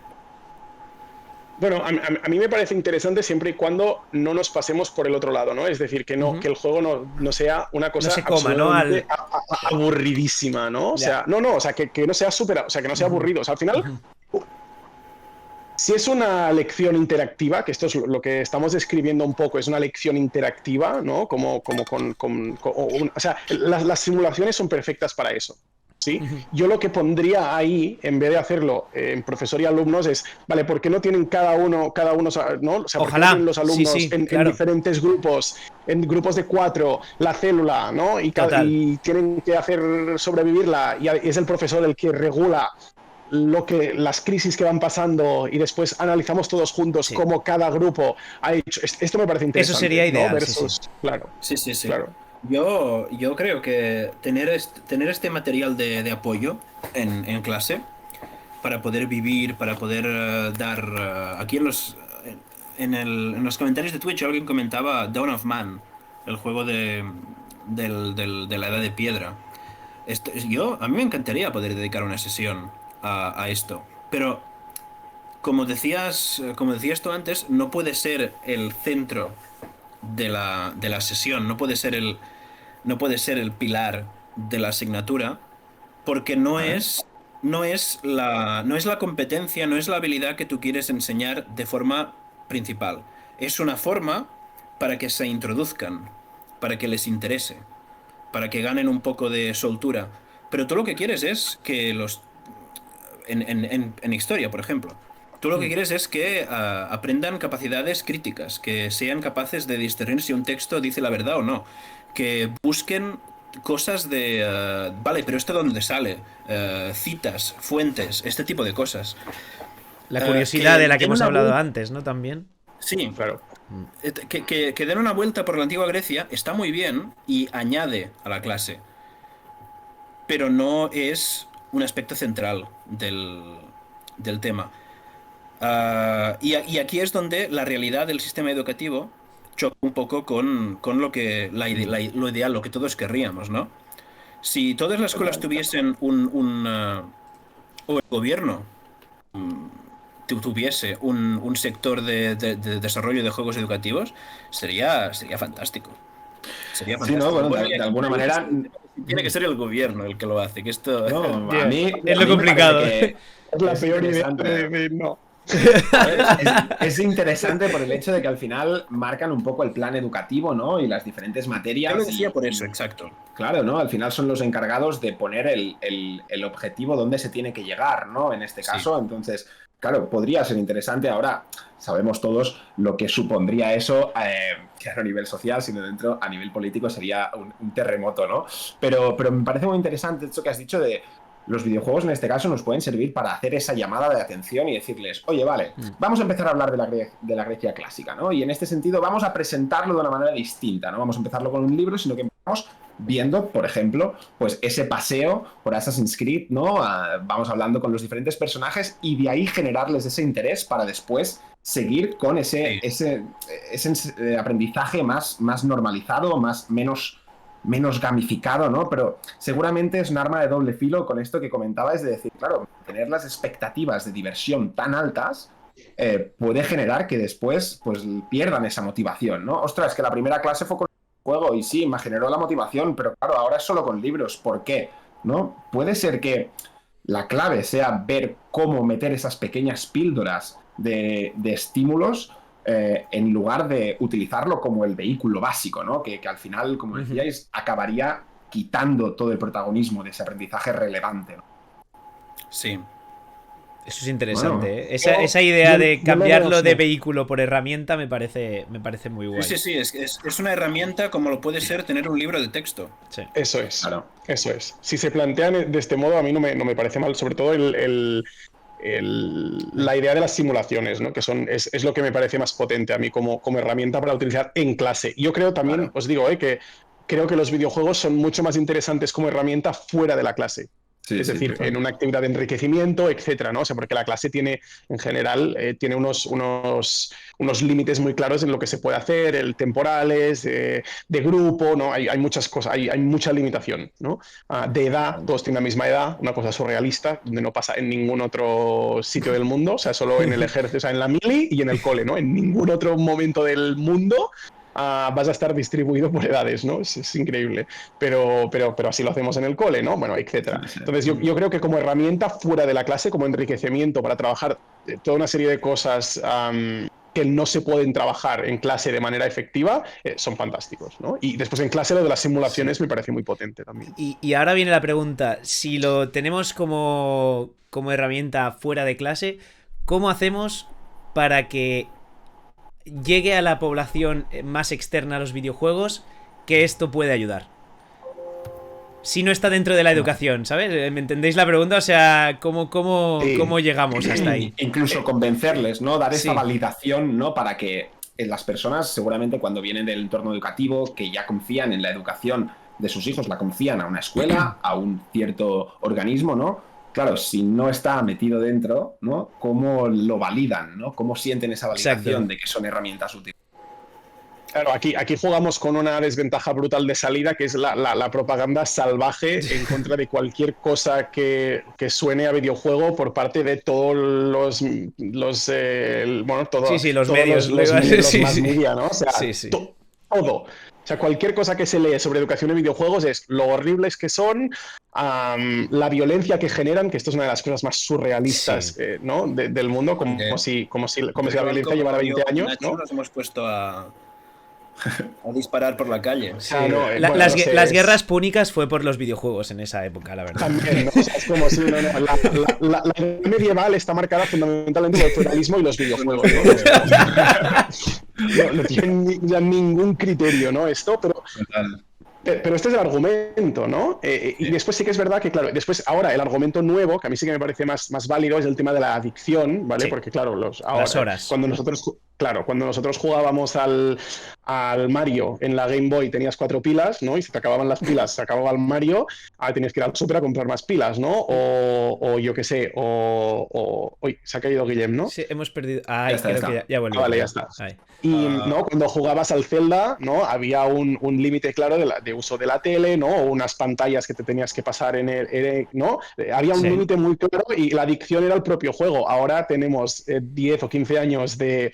Bueno, a mí me parece interesante siempre y cuando no nos pasemos por el otro lado, ¿no? Es decir, que que el juego no sea una cosa no se coma, ¿no? aburridísima, ¿no? O sea, o sea, que no sea súper, o sea, que no sea aburrido. O sea, al final, Si es una lección interactiva, que esto es lo que estamos describiendo un poco, es una lección interactiva, ¿no? O sea, las simulaciones son perfectas para eso, ¿sí? Yo lo que pondría ahí, en vez de hacerlo en profesor y alumnos, es, vale, ¿por qué no tienen cada uno, ¿no? O sea, ¿por qué no tienen los alumnos sí, en claro. diferentes grupos, en grupos de 4, la célula, ¿no? Y tienen que hacer sobrevivirla, y es el profesor el que regula las crisis que van pasando y después analizamos todos juntos cómo cada grupo ha hecho. Esto me parece interesante. Eso sería ideal, ¿no? Versus, sí. Claro. Sí. Claro. Yo creo que tener este material de apoyo en clase para poder vivir, para poder dar... aquí en los comentarios de Twitch alguien comentaba Dawn of Man, el juego de la Edad de Piedra. A mí me encantaría poder dedicar una sesión a esto, pero como decías tú antes, no puede ser el centro de la sesión, no puede ser el pilar de la asignatura, porque no es la competencia, no es la habilidad que tú quieres enseñar de forma principal. Es una forma para que se introduzcan, para que les interese, para que ganen un poco de soltura. Pero tú lo que quieres es que en historia, por ejemplo, tú lo que quieres es que aprendan capacidades críticas, que sean capaces de discernir si un texto dice la verdad o no, que busquen cosas de vale, pero esto dónde sale, citas, fuentes, este tipo de cosas. La curiosidad de la que hemos hablado vuelta... antes, ¿no? También. Sí, claro. Que den una vuelta por la antigua Grecia está muy bien y añade a la clase, pero no es un aspecto central del tema. Y aquí es donde la realidad del sistema educativo choca un poco con lo que lo ideal, lo que todos querríamos, ¿no? Si todas las escuelas tuviesen o el gobierno tuviese un sector de desarrollo de juegos educativos, sería fantástico. Sería fantástico. Sí, no, bueno, de alguna manera... Tiene que ser el gobierno el que lo hace, que esto... No, a mí... Es lo complicado. Que es la peor idea no. Es interesante por el hecho de que al final marcan un poco el plan educativo, ¿no? Y las diferentes materias. Yo lo decía por eso, exacto. Claro, ¿no? Al final son los encargados de poner el objetivo donde se tiene que llegar, ¿no? En este caso, entonces, claro, podría ser interesante. Ahora sabemos todos lo que supondría eso, que no a nivel social, sino dentro, a nivel político, sería un terremoto, ¿no? Pero me parece muy interesante esto que has dicho de... Los videojuegos en este caso nos pueden servir para hacer esa llamada de atención y decirles, oye, vale, vamos a empezar a hablar de la Grecia clásica, ¿no? Y en este sentido vamos a presentarlo de una manera distinta, no vamos a empezarlo con un libro, sino que empezamos viendo, por ejemplo, pues ese paseo por Assassin's Creed, ¿no? Vamos hablando con los diferentes personajes y de ahí generarles ese interés para después seguir con ese aprendizaje más normalizado, menos gamificado, ¿no? Pero seguramente es un arma de doble filo con esto que comentaba, es de decir, claro, tener las expectativas de diversión tan altas puede generar que después pues pierdan esa motivación, ¿no? Ostras, que la primera clase fue con el juego y sí, me generó la motivación, pero claro, ahora es solo con libros, ¿por qué? ¿No? Puede ser que la clave sea ver cómo meter esas pequeñas píldoras de estímulos en lugar de utilizarlo como el vehículo básico, ¿no? Que al final, como decíais, acabaría quitando todo el protagonismo de ese aprendizaje relevante, ¿no? Sí. Eso es interesante, ¿eh? Esa idea de cambiarlo de vehículo por herramienta me parece muy guay. Sí, es una herramienta como lo puede ser tener un libro de texto. Sí. Eso es, claro. Eso es. Si se plantean de este modo, a mí no me parece mal, sobre todo la idea de las simulaciones, ¿no? Que es lo que me parece más potente a mí como herramienta para utilizar en clase. Yo creo también, os digo, que creo que los videojuegos son mucho más interesantes como herramienta fuera de la clase. Sí, es decir, en una actividad de enriquecimiento, etcétera, ¿no? O sea, porque la clase tiene, en general, tiene unos límites muy claros en lo que se puede hacer, temporales, de grupo, ¿no? Hay muchas cosas, hay mucha limitación, ¿no? De edad, todos tienen la misma edad, una cosa surrealista, donde no pasa en ningún otro sitio del mundo, o sea, solo en el ejército, o sea, en la mili y en el cole, ¿no? En ningún otro momento del mundo vas a estar distribuido por edades, ¿no? Es increíble. Pero así lo hacemos en el cole, ¿no? Bueno, etcétera. Entonces yo creo que como herramienta fuera de la clase, como enriquecimiento para trabajar toda una serie de cosas que no se pueden trabajar en clase de manera efectiva, son fantásticos, ¿no? Y después en clase lo de las simulaciones me parece muy potente también. Y ahora viene la pregunta, si lo tenemos como herramienta fuera de clase, ¿cómo hacemos para que llegue a la población más externa a los videojuegos que esto puede ayudar? Si no está dentro de la educación, ¿sabes? ¿Me entendéis la pregunta? O sea, ¿cómo llegamos hasta ahí? Incluso convencerles, ¿no? Dar esa validación, ¿no? Para que las personas, seguramente cuando vienen del entorno educativo, que ya confían en la educación de sus hijos, la confían a una escuela, a un cierto organismo, ¿no? Claro, si no está metido dentro, ¿no? ¿Cómo lo validan, ¿no? ¿Cómo sienten esa validación de que son herramientas útiles? Claro, aquí jugamos con una desventaja brutal de salida, que es la propaganda salvaje en contra de cualquier cosa que suene a videojuego por parte de todos los medios, los más media, ¿no? O sea, todo. O sea, cualquier cosa que se lee sobre educación en videojuegos es lo horribles que son, la violencia que generan, que esto es una de las cosas más surrealistas ¿no? del mundo, como si la violencia llevara 20 años. ¿No? Nos hemos puesto a disparar por la calle. Sí. Las guerras púnicas fue por los videojuegos en esa época, la verdad. También, ¿no? O sea, es como si la edad medieval está marcada fundamentalmente por el feudalismo y los videojuegos. No tienen ya ningún criterio, ¿no? Esto, pero este es el argumento, ¿no? Y después sí que es verdad que, claro, después ahora el argumento nuevo, que a mí sí que me parece más válido, es el tema de la adicción, ¿vale? Sí. Porque, claro, las horas. Cuando nosotros jugábamos al Mario en la Game Boy tenías 4 pilas, ¿no? Y si te acababan las pilas, se acababa el Mario, tenías que ir al súper a comprar más pilas, ¿no? O yo qué sé, Uy, se ha caído Guillem, ¿no? Sí, hemos perdido... creo que ya volvió. Vale, ya está. Y ¿no? Cuando jugabas al Zelda, ¿no? Había un límite claro de uso de la tele, ¿no? O unas pantallas que te tenías que pasar ¿no? Había un límite muy claro y la adicción era el propio juego. Ahora tenemos 10 o 15 años de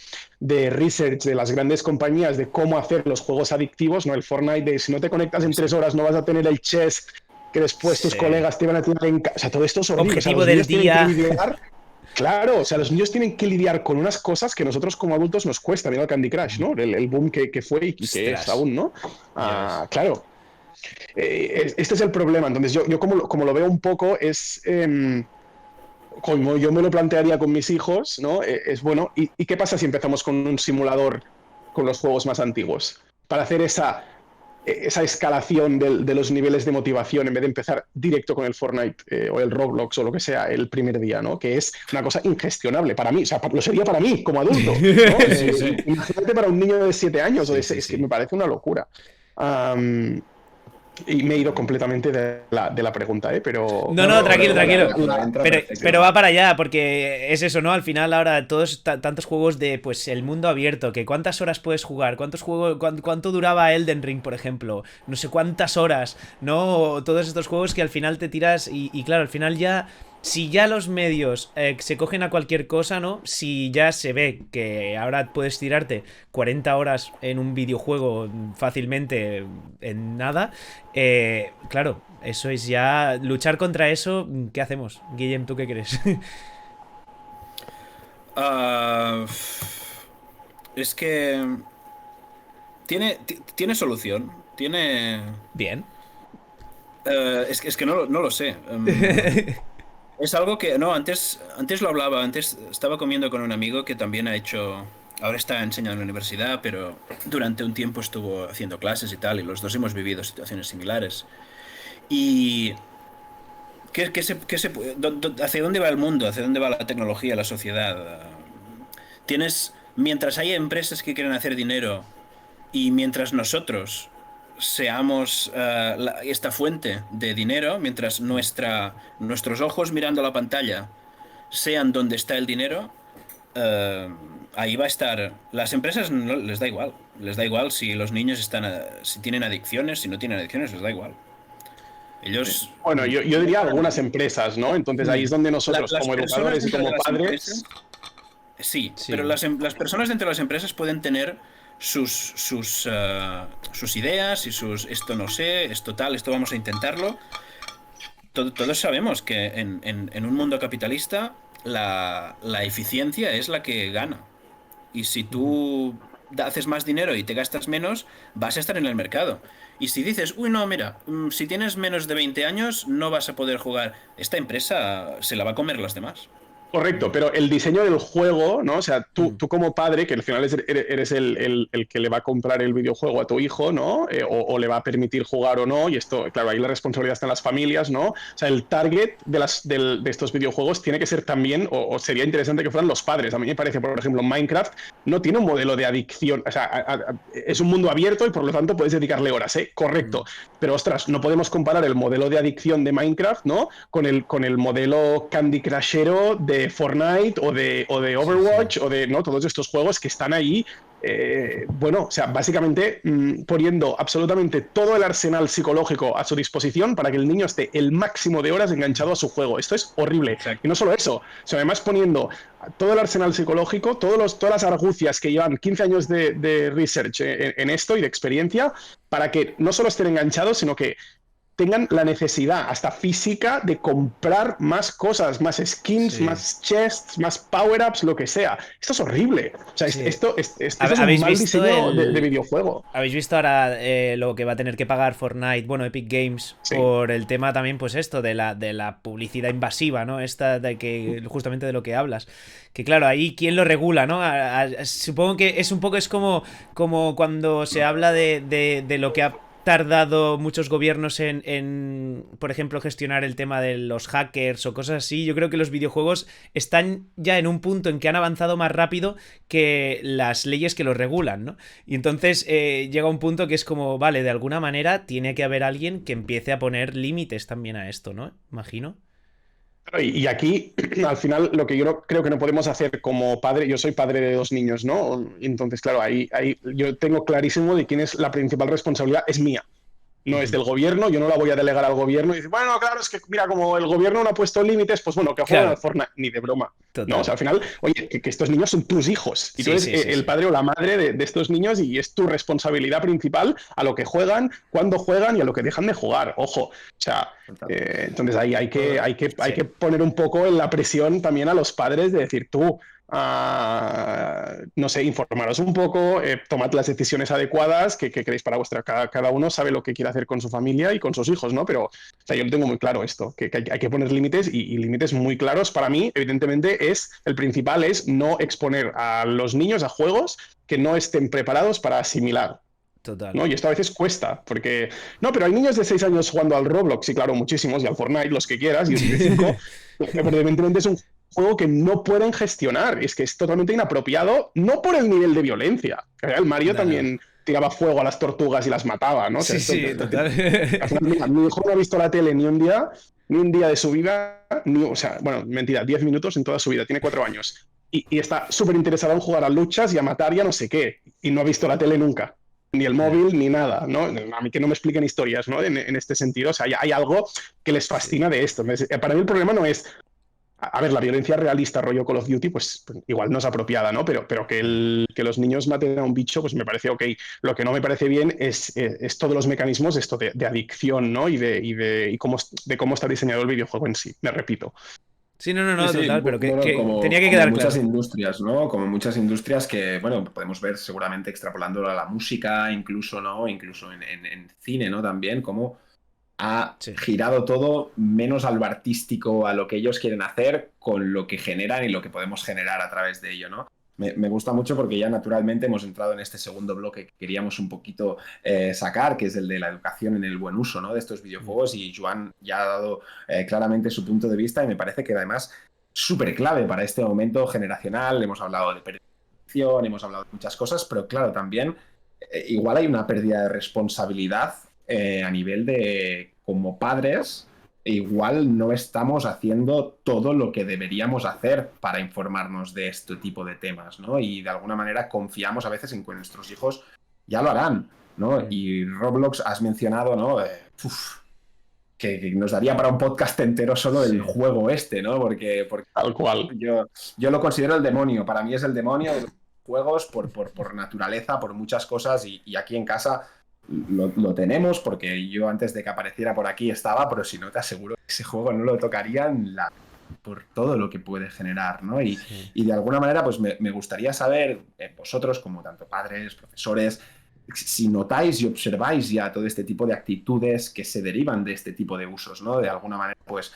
research de las grandes compañías de cómo hacer los juegos adictivos, ¿no? El Fortnite, si no te conectas en 3 horas no vas a tener el chess que después tus colegas te van a tener en casa. O sea, todo esto es horrible. Objetivo del día. Claro, o sea, los niños tienen que lidiar con unas cosas que nosotros como adultos nos cuesta. Mira el Candy Crush, ¿no? El boom que fue y que es aún, ¿no? Claro. Este es el problema. Entonces, yo como lo veo un poco es... como yo me lo plantearía con mis hijos, ¿no? Es bueno. ¿Y qué pasa si empezamos con un simulador con los juegos más antiguos? Para hacer esa escalación de los niveles de motivación en vez de empezar directo con el Fortnite o el Roblox o lo que sea el primer día, ¿no? Que es una cosa ingestionable para mí, o sea, lo sería para mí como adulto, ¿no? Imagínate para un niño de 7 años o de 6, que me parece una locura. Y me he ido completamente de la pregunta, pero... No, tranquilo. Pero va para allá, porque es eso, ¿no? Al final ahora todos tantos juegos de, pues, el mundo abierto, que cuántas horas puedes jugar, cuánto duraba Elden Ring, por ejemplo, no sé cuántas horas, ¿no? Todos estos juegos que al final te tiras y claro, al final ya... Si ya los medios se cogen a cualquier cosa, ¿no? Si ya se ve que ahora puedes tirarte 40 horas en un videojuego fácilmente en nada, claro, eso es ya... Luchar contra eso, ¿qué hacemos? Guillem, ¿tú qué crees? Es que... Tiene solución. Tiene... Bien. Es que no lo sé. Es algo que, no, antes lo hablaba, antes estaba comiendo con un amigo que también ahora está enseñando en la universidad, pero durante un tiempo estuvo haciendo clases y tal, y los dos hemos vivido situaciones similares. Y ¿hacia dónde va el mundo? ¿Hacia dónde va la tecnología, la sociedad? Mientras hay empresas que quieren hacer dinero y mientras nosotros seamos esta fuente de dinero, mientras nuestros ojos mirando la pantalla sean donde está el dinero, ahí va a estar. Las empresas no les da igual si los niños si tienen adicciones, si no tienen adicciones, les da igual. Ellos... Bueno, yo diría algunas empresas, ¿no? Entonces ahí es donde nosotros como educadores y como padres... Sí, pero las personas dentro de las empresas pueden tener sus ideas y esto no sé, esto tal, esto vamos a intentarlo. Todos sabemos que en un mundo capitalista la eficiencia es la que gana. Y si tú haces más dinero y te gastas menos, vas a estar en el mercado. Y si dices, uy, no, mira, si tienes menos de 20 años, no vas a poder jugar, esta empresa se la va a comer a los demás. Correcto, pero el diseño del juego, ¿no? O sea, tú como padre, que al final eres el que le va a comprar el videojuego a tu hijo, ¿no? O le va a permitir jugar o no, y esto, claro, ahí la responsabilidad está en las familias, ¿no? O sea, el target de estos videojuegos tiene que ser también, o sería interesante que fueran los padres. A mí me parece, por ejemplo, Minecraft no tiene un modelo de adicción, o sea, es un mundo abierto y por lo tanto puedes dedicarle horas, ¿eh? Correcto, pero ostras, no podemos comparar el modelo de adicción de Minecraft, ¿no? Con el modelo Candy Crushero de Fortnite o de Overwatch o de no todos estos juegos que están ahí bueno, o sea, básicamente poniendo absolutamente todo el arsenal psicológico a su disposición para que el niño esté el máximo de horas enganchado a su juego. Esto es horrible. Exacto. Y no solo eso, sino además poniendo todo el arsenal psicológico, todas las argucias que llevan 15 años de research en esto y de experiencia para que no solo estén enganchados, sino que tengan la necesidad hasta física de comprar más cosas, más skins, más chests, más power-ups, lo que sea. Esto es horrible. O sea, esto es un mal diseño de videojuego. ¿Habéis visto ahora lo que va a tener que pagar Fortnite, bueno, Epic Games, por el tema también, pues esto, de la publicidad invasiva, ¿no? Esta de que, justamente de lo que hablas. Que claro, ahí quién lo regula, ¿no? Supongo que es un poco, es como cuando se habla de lo que ha tardado muchos gobiernos en, por ejemplo, gestionar el tema de los hackers o cosas así. Yo creo que los videojuegos están ya en un punto en que han avanzado más rápido que las leyes que los regulan, ¿no? Y entonces llega un punto que es como, vale, de alguna manera tiene que haber alguien que empiece a poner límites también a esto, ¿no? Imagino. Y aquí, al final, lo que yo creo que no podemos hacer como padre, yo soy padre de 2 niños, ¿no? Entonces, claro, ahí yo tengo clarísimo de quién es la principal responsabilidad, es mía. No es del gobierno, yo no la voy a delegar al gobierno y decir, bueno, claro, es que mira, como el gobierno no ha puesto límites, pues bueno, que jueguen al Fortnite, ni de broma. Total. No, o sea, al final, oye, que estos niños son tus hijos y tú eres el padre o la madre de estos niños y es tu responsabilidad principal a lo que juegan, cuándo juegan y a lo que dejan de jugar, ojo. O sea, entonces ahí hay que poner un poco en la presión también a los padres de decir, tú, no sé, informaros un poco, tomad las decisiones adecuadas que queréis para vuestra. Cada uno sabe lo que quiere hacer con su familia y con sus hijos, ¿no? Pero o sea, yo lo tengo muy claro esto, que hay que poner límites y límites muy claros. Para mí, evidentemente, el principal es no exponer a los niños a juegos que no estén preparados para asimilar. Total. ¿No? Y esto a veces cuesta, porque... No, pero hay niños de 6 años jugando al Roblox, y claro, muchísimos, y al Fortnite, los que quieras, y de 5, pero evidentemente es un juego que no pueden gestionar, es que es totalmente inapropiado, no por el nivel de violencia. El Mario también tiraba fuego a las tortugas y las mataba, ¿no? Total. Al final, mira, mi hijo no ha visto la tele ni un día de su vida, o sea, bueno, mentira, 10 minutos en toda su vida, tiene 4 años. Y está súper interesado en jugar a luchas y a matar y a no sé qué, y no ha visto la tele nunca. Ni el móvil, ni nada, ¿no? A mí que no me expliquen historias, ¿no? En este sentido, o sea, hay algo que les fascina de esto. Para mí el problema no es... A ver, la violencia realista, rollo Call of Duty, pues igual no es apropiada, ¿no? Pero que los niños maten a un bicho, pues me parece ok. Lo que no me parece bien es todos los mecanismos esto de adicción, ¿no? Y cómo está diseñado el videojuego en sí, me repito. Sí, no, total, pero que como, tenía que quedar como muchas claro. Industrias, ¿no? Como muchas industrias que, bueno, podemos ver seguramente extrapolándolo a la música, incluso, ¿no? Incluso en cine, ¿no? También, como ha girado todo menos a lo artístico, a lo que ellos quieren hacer, con lo que generan y lo que podemos generar a través de ello, ¿no? Me gusta mucho porque ya naturalmente hemos entrado en este segundo bloque que queríamos un poquito sacar, que es el de la educación en el buen uso, ¿no? De estos videojuegos, y Joan ya ha dado claramente su punto de vista y me parece que además súper clave para este momento generacional. Hemos hablado de percepción, hemos hablado de muchas cosas, pero claro, también igual hay una pérdida de responsabilidad a nivel de, como padres, igual no estamos haciendo todo lo que deberíamos hacer para informarnos de este tipo de temas, ¿no? Y de alguna manera confiamos a veces en que nuestros hijos ya lo harán, ¿no? Y Roblox has mencionado, ¿no? Que nos daría para un podcast entero solo del juego este, ¿no? Porque tal cual. Yo lo considero el demonio, para mí es el demonio de los juegos por naturaleza, por muchas cosas, y aquí en casa lo tenemos, porque yo antes de que apareciera por aquí estaba, pero si no te aseguro que ese juego no lo tocarían por todo lo que puede generar, ¿no? Y de alguna manera pues me gustaría saber, vosotros como tanto padres, profesores, si notáis y observáis ya todo este tipo de actitudes que se derivan de este tipo de usos, ¿no? De alguna manera, pues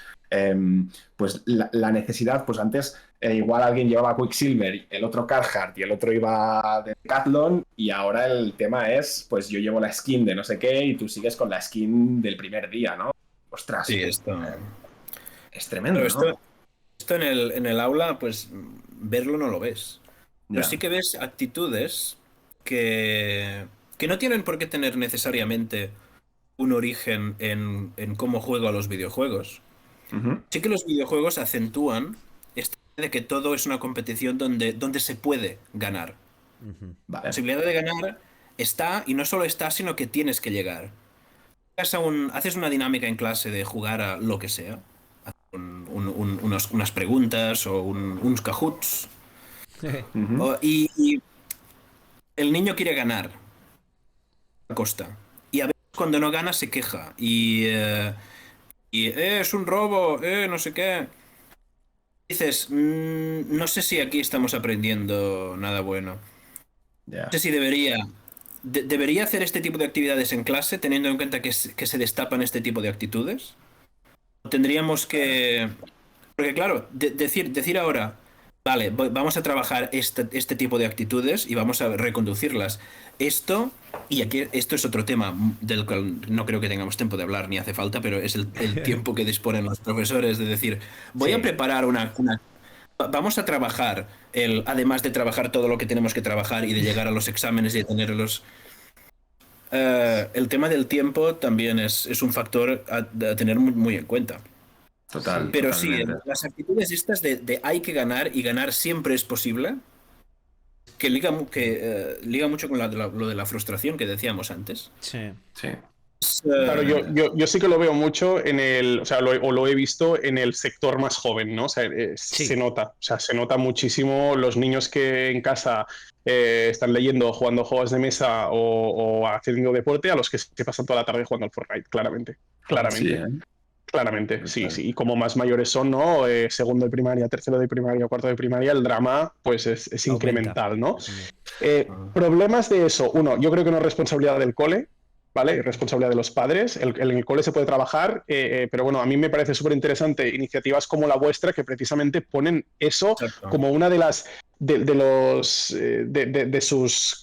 la necesidad, pues antes igual alguien llevaba Quicksilver, el otro Carhartt y el otro iba de Decathlon, y ahora el tema es, pues yo llevo la skin de no sé qué y tú sigues con la skin del primer día, ¿no? Ostras, Sí, esto es tremendo, pero ¿no? esto en el aula, pues verlo no lo ves. Pero Ya. sí que ves actitudes que no tienen por qué tener necesariamente un origen en cómo juego a los videojuegos. Ujú. Sí que los videojuegos acentúan esta idea de que todo es una competición donde se puede ganar. La Vale. posibilidad de ganar está, y no solo está, sino que tienes que llegar. Haces una dinámica en clase de jugar a lo que sea, unas preguntas o unos Kahoots, Ujú. y el niño quiere ganar a costa. Y a veces cuando no gana se queja. Es un robo, no sé qué. Dices, no sé si aquí estamos aprendiendo nada bueno. Ya. No sé si debería hacer este tipo de actividades en clase, teniendo en cuenta que se destapan este tipo de actitudes. ¿O tendríamos que... Porque claro, decir ahora, vale, vamos a trabajar este tipo de actitudes y vamos a reconducirlas. Y aquí esto es otro tema del cual no creo que tengamos tiempo de hablar ni hace falta, pero es el tiempo que disponen los profesores de decir, voy a preparar vamos a trabajar, además de trabajar todo lo que tenemos que trabajar y de llegar a los exámenes y de tenerlos. El tema del tiempo también es un factor a tener muy, muy en cuenta. Total, Pero sí, totalmente. las actitudes estas de hay que ganar y ganar siempre es posible, que liga mucho con lo de la frustración que decíamos antes. Sí. Sí. Claro, yo sí que lo veo mucho o sea, lo he visto en el sector más joven, ¿no? O sea, Sí. se nota muchísimo los niños que en casa están leyendo, jugando juegos de mesa o haciendo deporte, a los que se pasan toda la tarde jugando al Fortnite, claramente. Sí, Claramente. ¿eh? Claramente, sí, sí. Y como más mayores son, ¿no? Segundo de primaria, tercero de primaria, cuarto de primaria, el drama, pues es Aumenta. incremental, ¿no? Problemas de eso. Uno, yo creo que no es responsabilidad del cole, ¿vale? Es responsabilidad de los padres. En el cole se puede trabajar, pero bueno, a mí me parece súper interesante iniciativas como la vuestra que precisamente ponen eso Exacto. como una de las de sus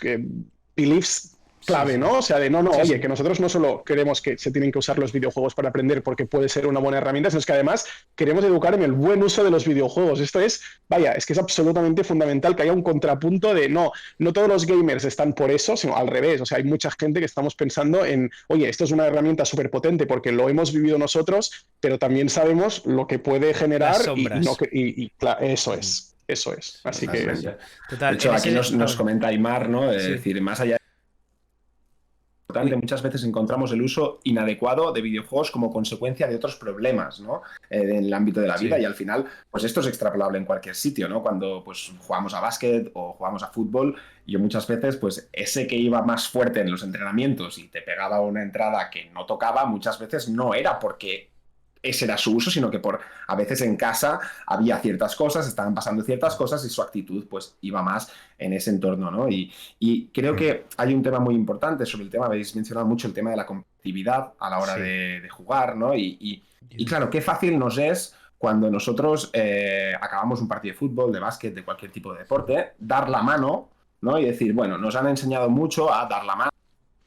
beliefs clave, Sí, sí. ¿no? O sea, Sí, oye, sí. que nosotros no solo queremos que se tienen que usar los videojuegos para aprender porque puede ser una buena herramienta, sino que además queremos educar en el buen uso de los videojuegos. Esto es, vaya, es que es absolutamente fundamental que haya un contrapunto de no todos los gamers están por eso, sino al revés. O sea, hay mucha gente que estamos pensando en, oye, esto es una herramienta súper potente porque lo hemos vivido nosotros, pero también sabemos lo que puede generar Las sombras. claro, eso es. Eso es. Así que... Totalmente. Total. De hecho, en aquí ese- nos comenta Aymar, ¿no? Es Sí. decir, más allá importante, muchas veces encontramos el uso inadecuado de videojuegos como consecuencia de otros problemas, ¿no? En el ámbito de la vida, Sí. y al final, pues esto es extrapolable en cualquier sitio, ¿no? Cuando pues jugamos a básquet o jugamos a fútbol, yo muchas veces, pues ese que iba más fuerte en los entrenamientos y te pegaba una entrada que no tocaba, muchas veces no era porque ese era su uso, sino que a veces en casa había ciertas cosas, estaban pasando ciertas cosas y su actitud pues iba más en ese entorno, ¿no? Y creo que hay un tema muy importante sobre el tema, habéis mencionado mucho el tema de la competitividad a la hora Sí. de jugar, ¿no? Y claro, qué fácil nos es cuando nosotros acabamos un partido de fútbol, de básquet, de cualquier tipo de deporte, dar la mano, ¿no? Y decir, bueno, nos han enseñado mucho a dar la mano.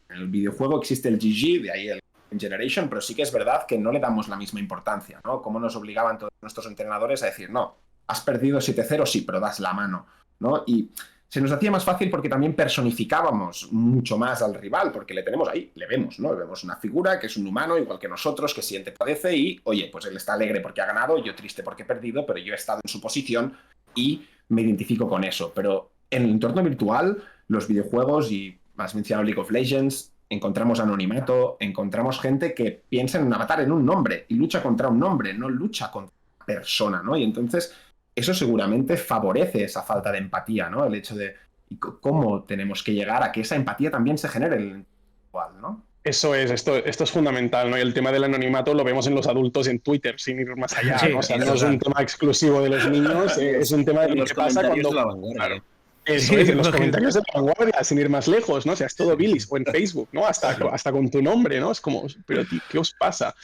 En el videojuego existe el GG, de ahí el Generation, pero sí que es verdad que no le damos la misma importancia, ¿no? Como nos obligaban todos nuestros entrenadores a decir, no, has perdido 7-0, sí, pero das la mano, ¿no? Y se nos hacía más fácil porque también personificábamos mucho más al rival, porque le tenemos ahí, le vemos, ¿no? Le vemos una figura que es un humano igual que nosotros, que siente, padece y, oye, pues él está alegre porque ha ganado, yo triste porque he perdido, pero yo he estado en su posición y me identifico con eso. Pero en el entorno virtual, los videojuegos, y has mencionado League of Legends, encontramos anonimato, encontramos gente que piensa en un avatar, en un nombre, y lucha contra un nombre, no lucha contra una persona, ¿no? Y entonces eso seguramente favorece esa falta de empatía, ¿no? El hecho de... y cómo tenemos que llegar a que esa empatía también se genere en el entorno virtual, ¿no? Eso es, esto es fundamental, ¿no? Y el tema del anonimato lo vemos en los adultos en Twitter, sin ir más allá, Sí, ¿no? O sea, sí, no es un tema exclusivo de los niños, es un tema de En lo los que pasa comentarios cuando... de La Vanguardia. Claro. Eso Sí, es, en los imagino. comentarios de La Vanguardia, sin ir más lejos, ¿no? O sea, es todo Billis, o en Facebook, ¿no? Hasta con tu nombre, ¿no? Es como, pero tío, ¿qué os pasa?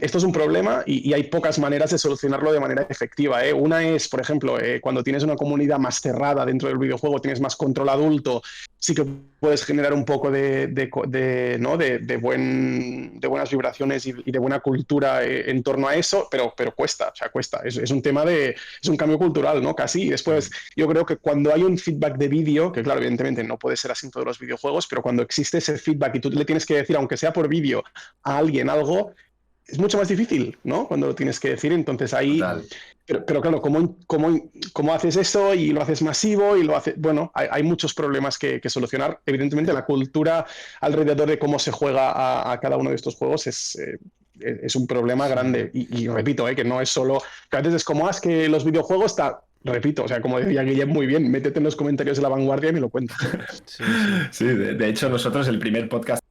Esto es un problema y hay pocas maneras de solucionarlo de manera efectiva, ¿eh? Una es, por ejemplo, cuando tienes una comunidad más cerrada dentro del videojuego, tienes más control adulto, sí que puedes generar un poco ¿no? de buenas vibraciones y de buena cultura en torno a eso, pero cuesta, o sea, cuesta. Es un tema es un cambio cultural, ¿no? Casi. Y después, yo creo que cuando hay un feedback de vídeo, que claro, evidentemente no puede ser así en todos los videojuegos, pero cuando existe ese feedback y tú le tienes que decir, aunque sea por vídeo, a alguien algo, es mucho más difícil, ¿no? Cuando lo tienes que decir, entonces ahí... Total. Pero claro, ¿cómo haces eso y lo haces masivo y lo haces... Bueno, hay muchos problemas que solucionar. Evidentemente, la cultura alrededor de cómo se juega a cada uno de estos juegos es un problema grande. Y repito, que no es solo... Que a veces es como, es que los videojuegos está... Repito, o sea, como decía Guillem muy bien, métete en los comentarios de La Vanguardia y me lo cuentas. Sí, sí. Sí, de hecho, nosotros el primer podcast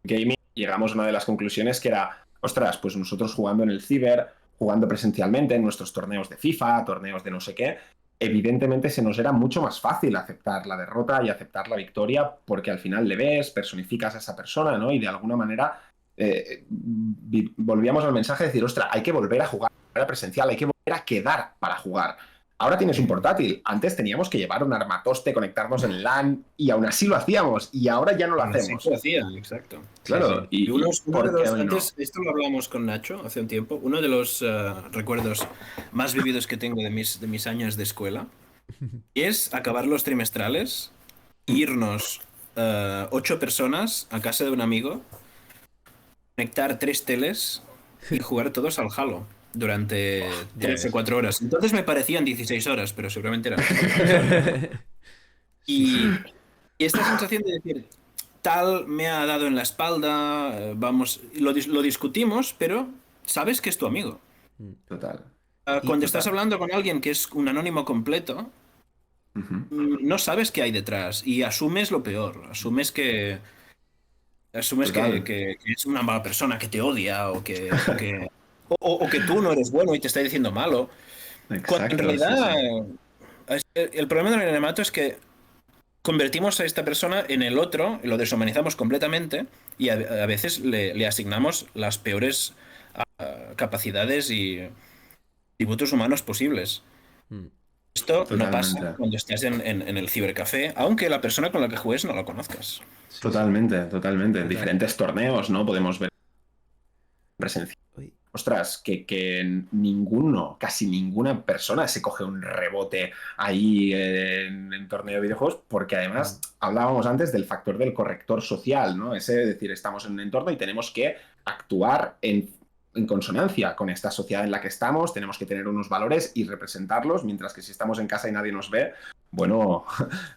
gaming llegamos a una de las conclusiones que era, ostras, pues nosotros jugando en el ciber, jugando presencialmente en nuestros torneos de FIFA, torneos de no sé qué, evidentemente se nos era mucho más fácil aceptar la derrota y aceptar la victoria porque al final le ves, personificas a esa persona, ¿no? Y de alguna manera volvíamos al mensaje de decir, ostras, hay que volver a jugar de manera presencial, hay que volver a quedar para jugar. Ahora tienes un portátil. Antes teníamos que llevar un armatoste, conectarnos en LAN y aún así lo hacíamos. Y ahora ya no lo hacemos. Sí, lo hacía, exacto. Claro. Y uno de los, hoy no? antes, esto lo hablamos con Nacho hace un tiempo, uno de los recuerdos más vividos que tengo de mis años de escuela es acabar los trimestrales, irnos 8 personas a casa de un amigo, conectar 3 teles y jugar todos al Halo durante 3 o 4 horas. Entonces me parecían 16 horas, pero seguramente eran. Y esta sensación de decir, tal me ha dado en la espalda, vamos, lo discutimos, pero sabes que es tu amigo. Total. Cuando estás hablando con alguien que es un anónimo completo, no sabes qué hay detrás y asumes lo peor, asumes que es una mala persona, que te odia o que tú no eres bueno y te está diciendo malo. Cuando en realidad el problema del anonimato es que convertimos a esta persona en el otro, lo deshumanizamos completamente y a veces le asignamos las peores capacidades y atributos humanos posibles. Esto no pasa cuando estás en el cibercafé, aunque la persona con la que juegues no la conozcas. Totalmente. En diferentes torneos, ¿no? Podemos ver presencia. Ostras, que casi ninguna persona se coge un rebote ahí en torneo de videojuegos, porque además hablábamos antes del factor del corrector social, ¿no? Es decir, estamos en un entorno y tenemos que actuar en consonancia con esta sociedad en la que estamos, tenemos que tener unos valores y representarlos, mientras que si estamos en casa y nadie nos ve, bueno,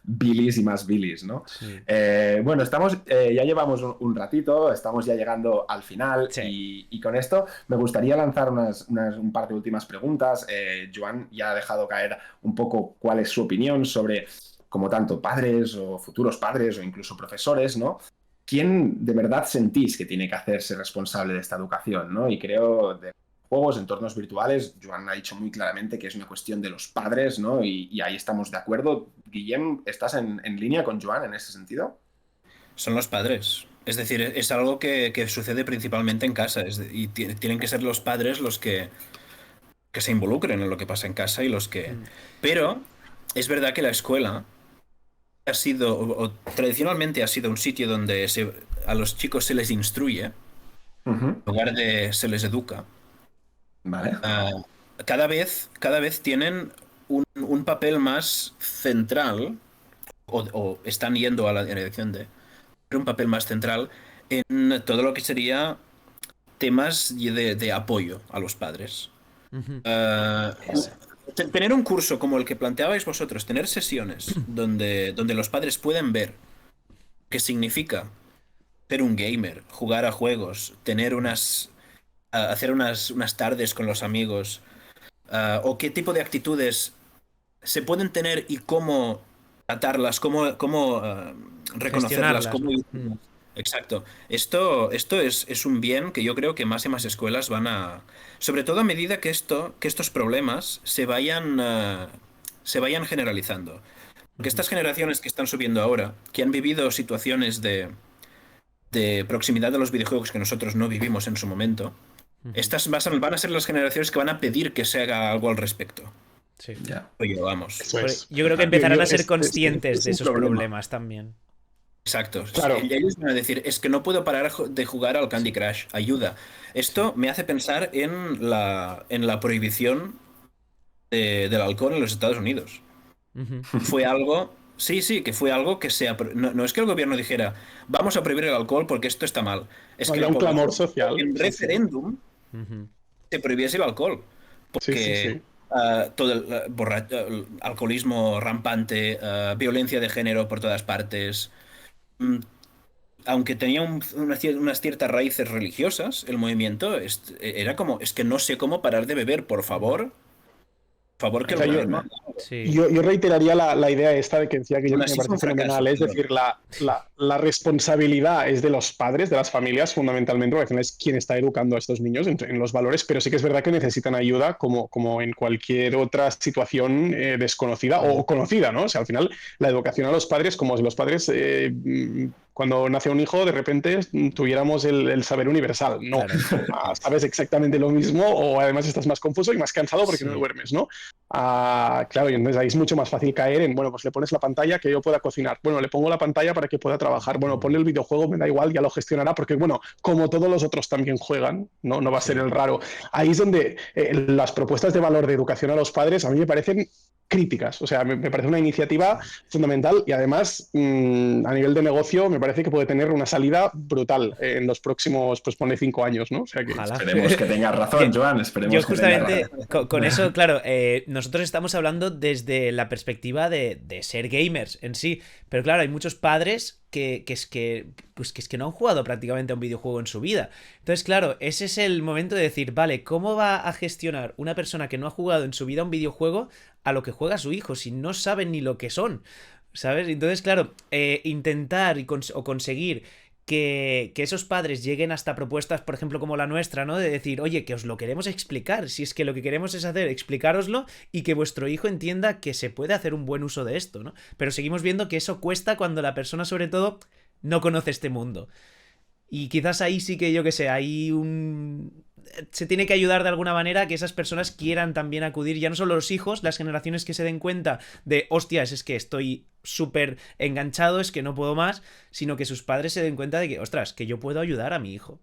bilis y más bilis, ¿no? Sí. Bueno, ya llevamos un ratito, estamos ya llegando al final y con esto me gustaría lanzar un par de últimas preguntas. Joan ya ha dejado caer un poco cuál es su opinión sobre, como tanto padres o futuros padres o incluso profesores, ¿no? ¿Quién de verdad sentís que tiene que hacerse responsable de esta educación, ¿no? Y creo de juegos, entornos virtuales, Joan ha dicho muy claramente que es una cuestión de los padres, ¿no? Y ahí estamos de acuerdo. Guillem, ¿estás en línea con Joan en ese sentido? Son los padres. Es decir, es algo que sucede principalmente en casa. Y tienen que ser los padres los que se involucren en lo que pasa en casa y los que... Pero es verdad que la escuela ha sido, o tradicionalmente ha sido un sitio donde a los chicos se les instruye, en lugar de se les educa. Vale. Cada vez tienen un papel más central, o están yendo a la dirección de un papel más central en todo lo que sería temas de apoyo a los padres. Tener un curso como el que planteabais vosotros, tener sesiones donde los padres pueden ver qué significa ser un gamer, jugar a juegos, hacer unas tardes con los amigos, o qué tipo de actitudes se pueden tener y cómo tratarlas, cómo reconocerlas, Gestionarlas. Exacto. Esto es un bien que yo creo que más y más escuelas van a... Sobre todo a medida que estos problemas se vayan generalizando. Que estas generaciones que están subiendo ahora, que han vivido situaciones de proximidad de los videojuegos que nosotros no vivimos en su momento, estas van a ser las generaciones que van a pedir que se haga algo al respecto. Sí. Ya. Oye, vamos. Eso es. Yo creo que empezarán a ser es conscientes de un esos problema. problemas también. Exacto. Claro. Ellos van a decir, es que no puedo parar de jugar al Candy Crush. Ayuda. Esto me hace pensar en la prohibición del alcohol en los Estados Unidos. Fue algo... Sí, que fue algo que no es que el gobierno dijera, vamos a prohibir el alcohol porque esto está mal. Es que Había la un clamor población, social. en Sí, sí. referéndum, se prohibiese el alcohol. Sí, sí, sí. Porque todo el alcoholismo rampante, violencia de género por todas partes. Mm, Aunque tenía unas ciertas raíces religiosas, el movimiento era como, es que no sé cómo parar de beber, por favor. Por favor, que O el sea, gobierno... Sí. Yo reiteraría la idea esta de que decía que Aún me así parece fue un fracaso, fenomenal. Es perdón. decir, la responsabilidad es de los padres, de las familias, fundamentalmente, porque al final es quien está educando a estos niños en los valores, pero sí que es verdad que necesitan ayuda como en cualquier otra situación desconocida o conocida, ¿no? O sea, al final la educación a los padres, como si los padres... cuando nace un hijo, de repente tuviéramos el saber universal. No, Claro. sabes exactamente lo mismo o además estás más confuso y más cansado porque Sí. no duermes, ¿no? Claro, y entonces ahí es mucho más fácil caer en, bueno, pues le pones la pantalla que yo pueda cocinar. Bueno, le pongo la pantalla para que pueda trabajar. Bueno, ponle el videojuego, me da igual, ya lo gestionará, porque, bueno, como todos los otros también juegan, no va a ser el raro. Ahí es donde las propuestas de valor de educación a los padres a mí me parecen críticas. O sea, me parece una iniciativa fundamental y además a nivel de negocio me parece que puede tener una salida brutal en los próximos, pues ponle 5 años, ¿no? O sea que... Ojalá. Esperemos que tengas razón, Joan. Esperemos Yo que tengas justamente razón. con eso, claro, nosotros estamos hablando desde la perspectiva de ser gamers en sí, pero claro, hay muchos padres que es que no han jugado prácticamente a un videojuego en su vida. Entonces, claro, ese es el momento de decir, vale, ¿cómo va a gestionar una persona que no ha jugado en su vida un videojuego a lo que juega su hijo si no saben ni lo que son? ¿Sabes? Entonces, claro, intentar o conseguir que esos padres lleguen hasta propuestas, por ejemplo, como la nuestra, ¿no? De decir, oye, que os lo queremos explicar. Si es que lo que queremos es hacer, explicároslo y que vuestro hijo entienda que se puede hacer un buen uso de esto, ¿no? Pero seguimos viendo que eso cuesta cuando la persona, sobre todo, no conoce este mundo. Y quizás ahí sí que, yo que sé, hay un... Se tiene que ayudar de alguna manera a que esas personas quieran también acudir, ya no solo los hijos, las generaciones que se den cuenta de, hostias, es que estoy súper enganchado, es que no puedo más, sino que sus padres se den cuenta de que, ostras, que yo puedo ayudar a mi hijo.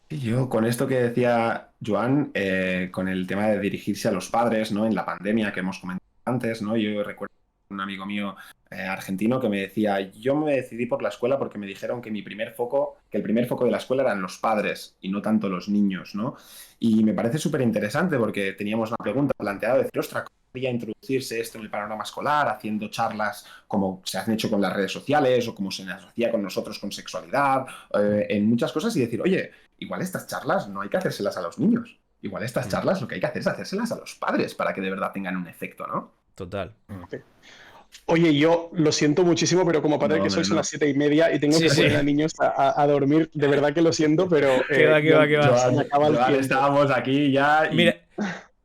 Y yo, con esto que decía Joan, con el tema de dirigirse a los padres, ¿no? En la pandemia que hemos comentado antes, ¿no? Yo recuerdo un amigo mío argentino que me decía, yo me decidí por la escuela porque me dijeron que el primer foco de la escuela eran los padres y no tanto los niños, ¿no? Y me parece súper interesante porque teníamos una pregunta planteada de decir, ostras, ¿cómo podría introducirse esto en el panorama escolar, haciendo charlas como se han hecho con las redes sociales o como se nos hacía con nosotros con sexualidad, en muchas cosas y decir, oye, igual estas charlas no hay que hacérselas a los niños. Igual estas charlas lo que hay que hacer es hacérselas a los padres para que de verdad tengan un efecto, ¿no? Total. Oye, yo lo siento muchísimo, pero como padre No, que soy, hombre, son no. las 7:30 y tengo Sí, que sí. poner a niños a dormir. De verdad que lo siento, pero Que va, que va, que va. se me acaba el Joan, tiempo. estábamos aquí ya y Mira,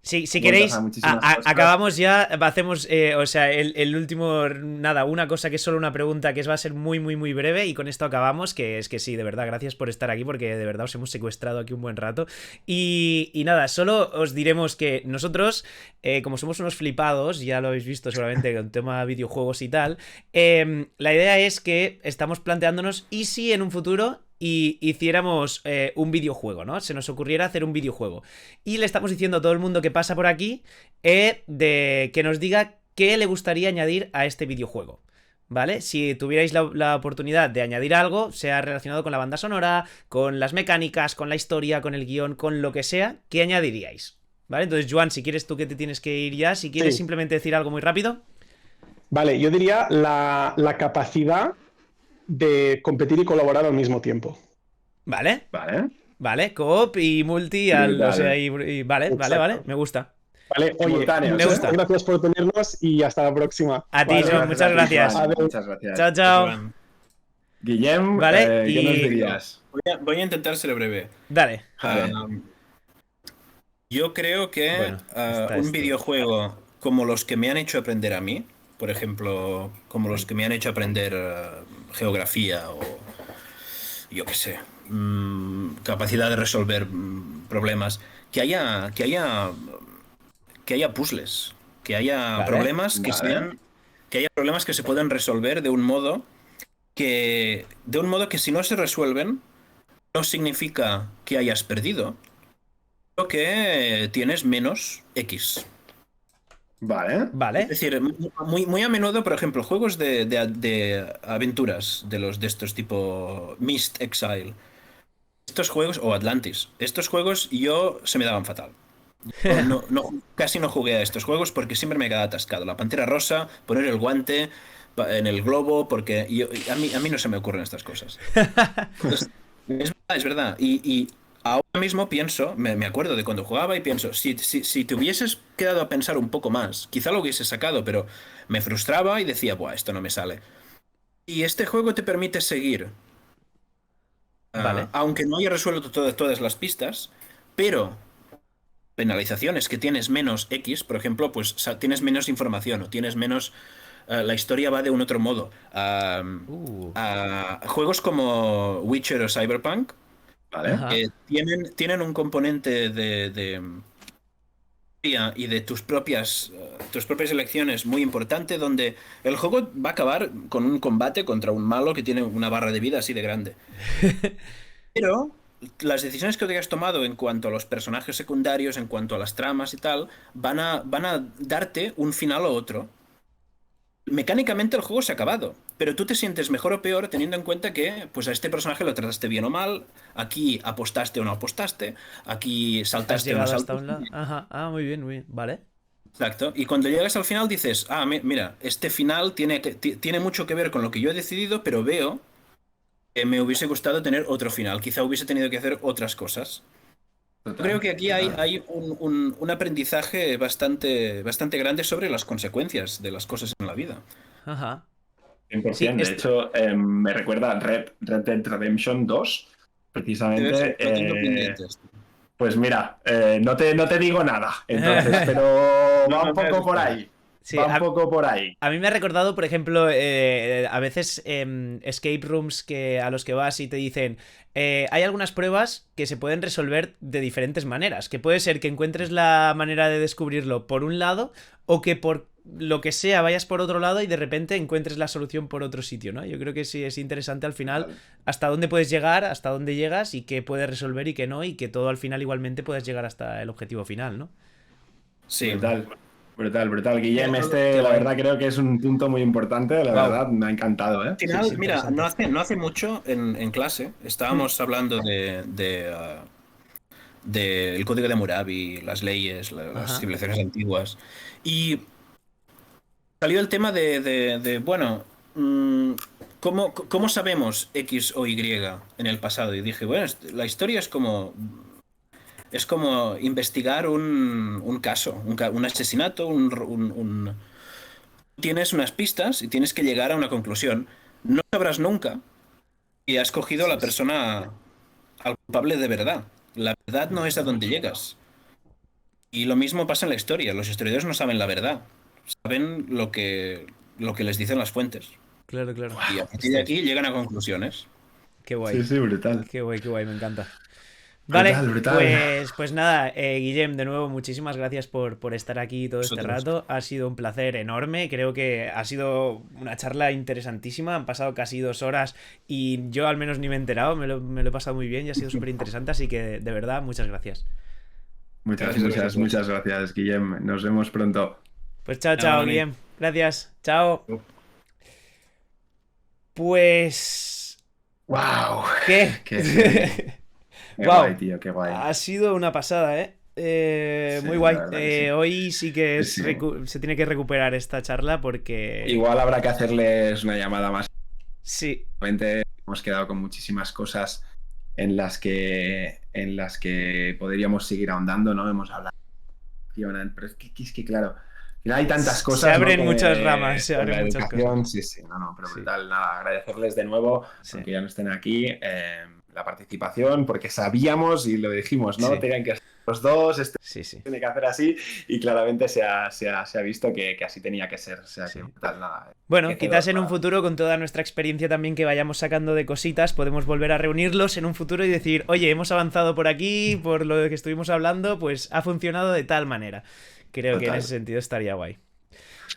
si vueltas queréis, a muchísimas cosas. acabamos ya, hacemos, o sea, el último, nada, una cosa que es solo una pregunta que va a ser muy, muy, muy breve y con esto acabamos, que es que sí, de verdad, gracias por estar aquí porque de verdad os hemos secuestrado aquí un buen rato. Y nada, solo os diremos que nosotros, como somos unos flipados, ya lo habéis visto seguramente con tema videojuegos y tal, la idea es que estamos planteándonos, ¿y si en un futuro y hiciéramos un videojuego, ¿no? Se nos ocurriera hacer un videojuego. Y le estamos diciendo a todo el mundo que pasa por aquí de que nos diga qué le gustaría añadir a este videojuego. ¿Vale? Si tuvierais la oportunidad de añadir algo, sea relacionado con la banda sonora, con las mecánicas, con la historia, con el guión, con lo que sea, ¿qué añadiríais? ¿Vale? Entonces, Joan, si quieres tú que te tienes que ir ya, si quieres Sí. simplemente decir algo muy rápido. Vale, yo diría la capacidad de competir y colaborar al mismo tiempo. ¿Vale? Vale. Vale, co-op y multi, o sea, vale, Exacto. me gusta. Vale, oye, Simultáneos. Me gusta. muchas gracias por tenernos y hasta la próxima. A ti, Vale. Joan, muchas gracias. Joan, muchas gracias. Chao, chao. Guillem, Vale, ¿qué nos y- dirías? Voy a intentar ser breve. Dale. Vale. Yo creo que Bueno, está un esto. videojuego como los que me han hecho aprender a mí, por ejemplo, como los que me han hecho aprender geografía o yo qué sé, capacidad de resolver problemas, que haya puzzles, que haya Vale, problemas que vale. sean, que haya problemas que se puedan resolver de un modo que si no se resuelven no significa que hayas perdido, sino que tienes menos X. Vale. Es Vale. decir, muy a menudo, por ejemplo, juegos de aventuras de estos tipo Myst Exile. Estos juegos, o Atlantis, estos juegos se me daban fatal. Casi no jugué a estos juegos porque siempre me quedaba atascado. La pantera rosa, poner el guante en el globo, porque a mí no se me ocurren estas cosas. Entonces, es verdad. Y ahora mismo pienso, me acuerdo de cuando jugaba y pienso, si te hubieses quedado a pensar un poco más, quizá lo hubiese sacado, pero me frustraba y decía, buah, esto no me sale. Y este juego te permite seguir, Vale. aunque no haya resuelto todas las pistas, pero penalizaciones que tienes menos X, por ejemplo, pues tienes menos información o tienes menos... la historia va de un otro modo. Juegos como Witcher o Cyberpunk Vale. Ajá. tienen un componente de y de tus propias elecciones muy importante, donde el juego va a acabar con un combate contra un malo que tiene una barra de vida así de grande. Pero las decisiones que te hayas tomado en cuanto a los personajes secundarios, en cuanto a las tramas y tal, van a darte un final u otro. Mecánicamente el juego se ha acabado, pero tú te sientes mejor o peor teniendo en cuenta que pues a este personaje lo trataste bien o mal, aquí apostaste o no apostaste, aquí Has saltaste o no llegado hasta saltaste. un lado. Ajá. Ah, muy bien, muy bien. Vale. Exacto. Y cuando llegas al final dices, mira, este final tiene mucho que ver con lo que yo he decidido, pero veo que me hubiese gustado tener otro final. Quizá hubiese tenido que hacer otras cosas. Yo creo que aquí hay un aprendizaje bastante grande sobre las consecuencias de las cosas en la vida. Ajá. 100%. Sí, de hecho, me recuerda a Red Dead Redemption 2, precisamente. Lo tengo pendientes. Pues mira, no te digo nada, entonces, pero va un poco por ahí. Sí, Va un poco por ahí. a mí me ha recordado, por ejemplo, a veces escape rooms a los que vas y te dicen hay algunas pruebas que se pueden resolver de diferentes maneras, que puede ser que encuentres la manera de descubrirlo por un lado o que por lo que sea vayas por otro lado y de repente encuentres la solución por otro sitio, ¿no? Yo creo que sí es interesante al final Vale. hasta dónde puedes llegar, hasta dónde llegas y qué puedes resolver y qué no, y que todo al final igualmente puedes llegar hasta el objetivo final, ¿no? Sí. Brutal. Guillem, Qué la guay. verdad creo que es un punto muy importante, la Wow. verdad, me ha encantado, ¿eh? Al final, Sí, mira, interesante. no hace mucho en clase estábamos hablando del código de Hammurabi, las leyes, las Ajá. civilizaciones antiguas. Y salió el tema bueno, ¿cómo sabemos X o Y en el pasado? Y dije, bueno, la historia es como investigar un caso, un asesinato, tienes unas pistas y tienes que llegar a una conclusión. No sabrás nunca y has cogido a la persona, al culpable de verdad. La verdad no es a donde llegas. Y lo mismo pasa en la historia. Los historiadores no saben la verdad. Saben lo que les dicen las fuentes. Claro, claro. Y a partir de aquí llegan a conclusiones. Qué guay. Sí, brutal. Qué guay, me encanta. Vale, Brutal. pues nada, Guillem, de nuevo, muchísimas gracias por estar aquí todo este Vosotros. rato. Ha sido un placer enorme. Creo que ha sido una charla interesantísima. Han pasado casi 2 horas y yo al menos ni me he enterado. Me lo he pasado muy bien y ha sido súper interesante. Así que, de verdad, muchas gracias. Muchas gracias, Guillem. Nos vemos pronto. Pues chao, Nada, Dani. Guillem. Gracias. Chao. Pues... ¡Wow! ¿Qué? Qué Guau. guay, tío, qué guay. Ha sido una pasada, ¿eh? Sí, Muy guay. la verdad que sí. Hoy sí que Sí. se tiene que recuperar esta charla porque... Igual habrá que hacerles una llamada más. Sí, Realmente hemos quedado con muchísimas cosas en las que podríamos seguir ahondando, ¿no? Hemos hablado Impresionante. Pero es que claro, hay tantas cosas. Se abren ¿no? muchas ramas, se abren la muchas educación, cosas. sí, no, pero Sí. brutal. Nada, agradecerles de nuevo, Sí. aunque ya no estén aquí, la participación, porque sabíamos y lo dijimos, ¿no? Sí. Tenían que ser los dos, Sí, sí. tiene que hacer así, y claramente se ha visto que así tenía que ser. O sea, Sí. que tal, nada. Bueno, Que quizás quedó en un claro. futuro, con toda nuestra experiencia también que vayamos sacando de cositas, podemos volver a reunirlos en un futuro y decir, oye, hemos avanzado por aquí, por lo que estuvimos hablando, pues ha funcionado de tal manera. Creo que en Total. ese sentido estaría guay.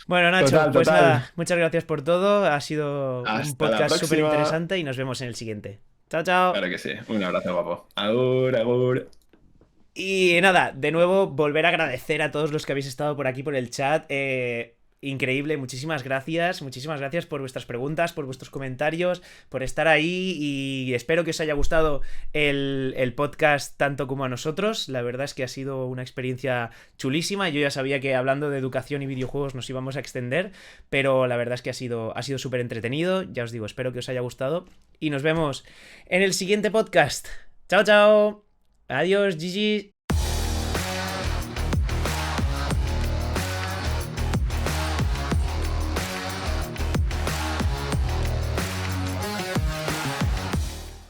Bueno, Nacho, Total, pues total. nada, muchas gracias por todo. Ha sido un Hasta la podcast próxima. súper interesante y nos vemos en el siguiente. Chao, chao. Claro que sí. Un abrazo, guapo. Agur, agur. Y nada, de nuevo, volver a agradecer a todos los que habéis estado por aquí por el chat. Increíble, muchísimas gracias por vuestras preguntas, por vuestros comentarios, por estar ahí y espero que os haya gustado el podcast tanto como a nosotros. La verdad es que ha sido una experiencia chulísima. Yo ya sabía que hablando de educación y videojuegos nos íbamos a extender, pero la verdad es que ha sido súper entretenido. Ya os digo, espero que os haya gustado y nos vemos en el siguiente podcast. Chao, chao. Adiós, Gigi.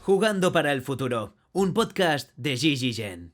Jugando para el futuro, un podcast de Gigi Gen.